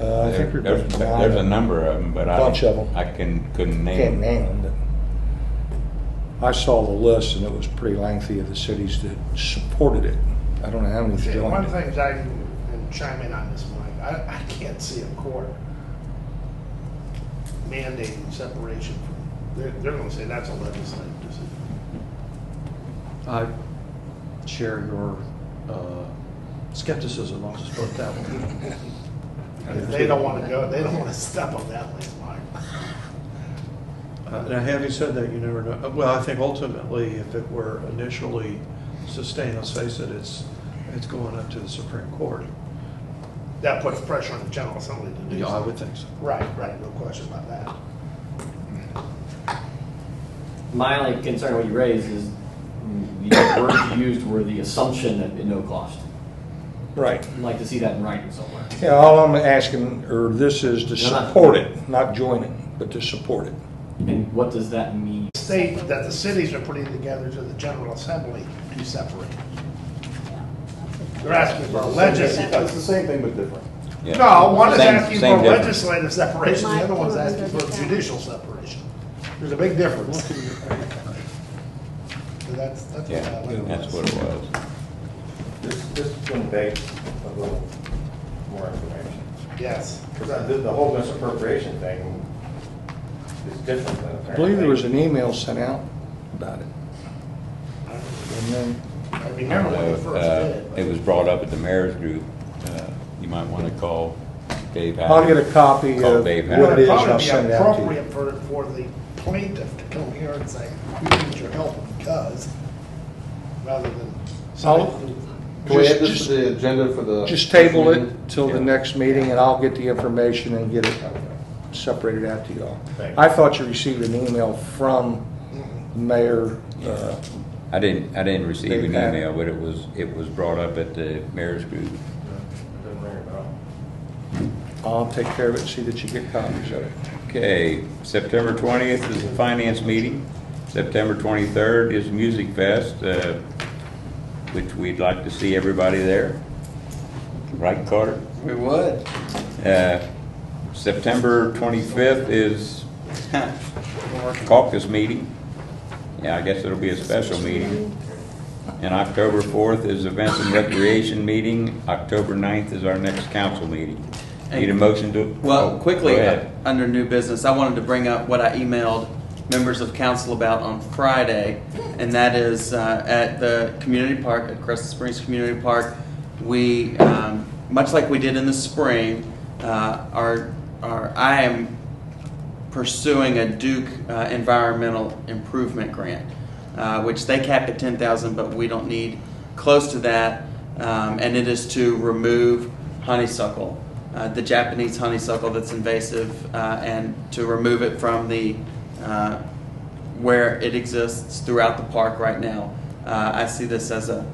I think There's a number of them, but Bunch of them. I couldn't Can't name. name them, but I saw the list and it was pretty lengthy of the cities that supported it. I don't know how many See, one joined it. thing I can chime in on this, Mike, I can't see a court mandating separation from, they're going to say that's a legislative decision. I share your skepticism, I'll just put it that way. If they don't want to go, they don't want to step on that list, Mike. Now, having said that, you never know. Well, I think ultimately, if it were initially sustained, let's face it, it's going up to the Supreme Court. That puts pressure on the General Assembly to do Yeah, I so. would think so. Right, no question about that. My only concern what you raised is the words you used were the assumption that at no cost. Right. I'd like to see that in writing somewhere. Yeah, all I'm asking, or this is to No, not- support it, not join it, but to support it. And what does that mean? State that the cities are putting together to the General Assembly to separate. They're asking for a It's legislative. the same thing but different. Yeah. No, one is Same- asking same for difference. legislative separation, the other one's Mike, asking for judicial separation. There's a big difference. So that's what Yeah, that letter that's was. what it was. This is going to beg a little more information. Yes. Because the whole misappropriation thing is different than. I believe there was an email sent out about it. And then, I remember when you first did. It was brought up at the mayor's group. You might want to call Dave. I'll get a copy Call of Dave what It it is, would and I'll probably send be it out to you. appropriate for the plaintiff to come here and say, we need your help because, rather than. I'll- Can we add this Just- to the agenda for the? Just table it till the next meeting, and I'll get the information and get it separated out to y'all. Thank you. I thought you received an email from Mayor I didn't receive an They've had- email, but it was brought up at the mayor's group. Doesn't ring a bell. I'll take care of it, see that you get copies of it. Okay, September 20th is the finance meeting. September 23rd is Music Fest, which we'd like to see everybody there. Right, Carter? We would. September 25th is caucus meeting. Yeah, I guess it'll be a special meeting. And October 4th is events and recreation meeting. October 9th is our next council meeting. Need a motion to? Well, quickly, Go ahead. under new business, I wanted to bring up what I emailed members of council about on Friday, and that is at the community park, at Crescent Springs Community Park, we, much like we did in the spring, I am pursuing a Duke environmental improvement grant, which they capped at $10,000, but we don't need close to that, and it is to remove honeysuckle. The Japanese honeysuckle that's invasive, and to remove it from the where it exists throughout the park right now. I see this as a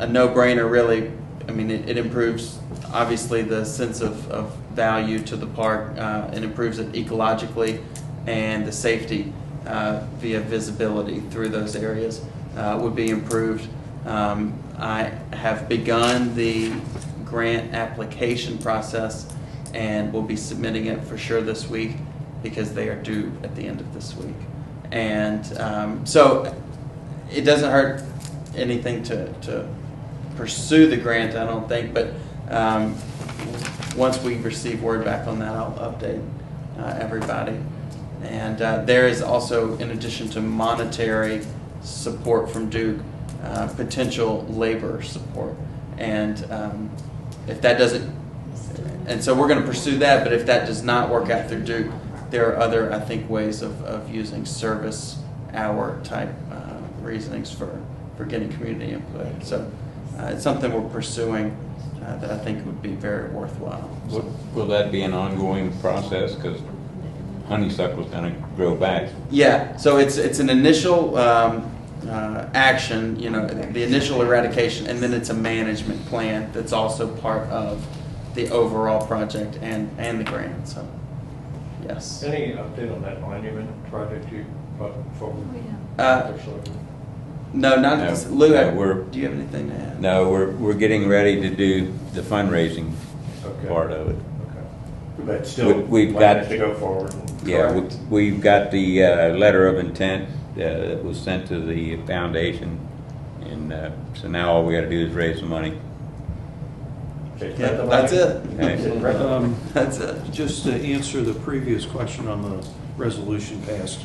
no-brainer, really. I mean, it improves obviously the sense of value to the park. It improves it ecologically, and the safety via visibility through those areas would be improved. I have begun the grant application process and will be submitting it for sure this week because they are due at the end of this week. And so it doesn't hurt anything to pursue the grant, I don't think, but once we receive word back on that, I'll update everybody. And there is also, in addition to monetary support from Duke, potential labor support. And if that doesn't, and so we're going to pursue that, but if that does not work out through Duke, there are other, I think, ways of using service hour type reasonings for getting community input. So it's something we're pursuing that I think would be very worthwhile. Will that be an ongoing process? Because honeysuckle's going to grow back. Yeah, so it's an initial action, you know, the initial eradication, and then it's a management plan that's also part of the overall project and the grant. So, yes. Any update on that monument project you brought forward? No, not No, Lou. no, do you have anything to add? No, we're getting ready to do the fundraising part of it. Okay. But still, We've plan got- to go forward. Yeah, we've got the letter of intent that was sent to the foundation, and so now all we got to do is raise the money. Yeah, that's it. Okay. That's it. Just to answer the previous question on the resolution passed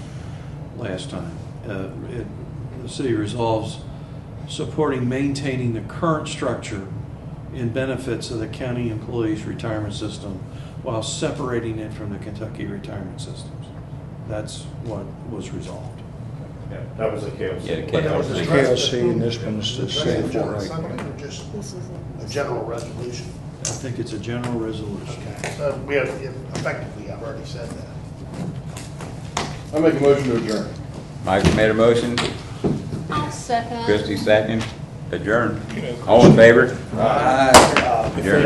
last time, the city resolves supporting maintaining the current structure and benefits of the county employees' retirement system while separating it from the Kentucky retirement systems. That's what was resolved. Yeah, that was the KLC. Yeah, But that was The addressed- KLC and this one's the addressed same in general right. assembly or just This is a general resolution? I think it's a general resolution. Okay, so we have, effectively, I've already said that. I make a motion to adjourn. Mike made a motion, I'll second. Christie second, adjourn. All in favor? Adjourn.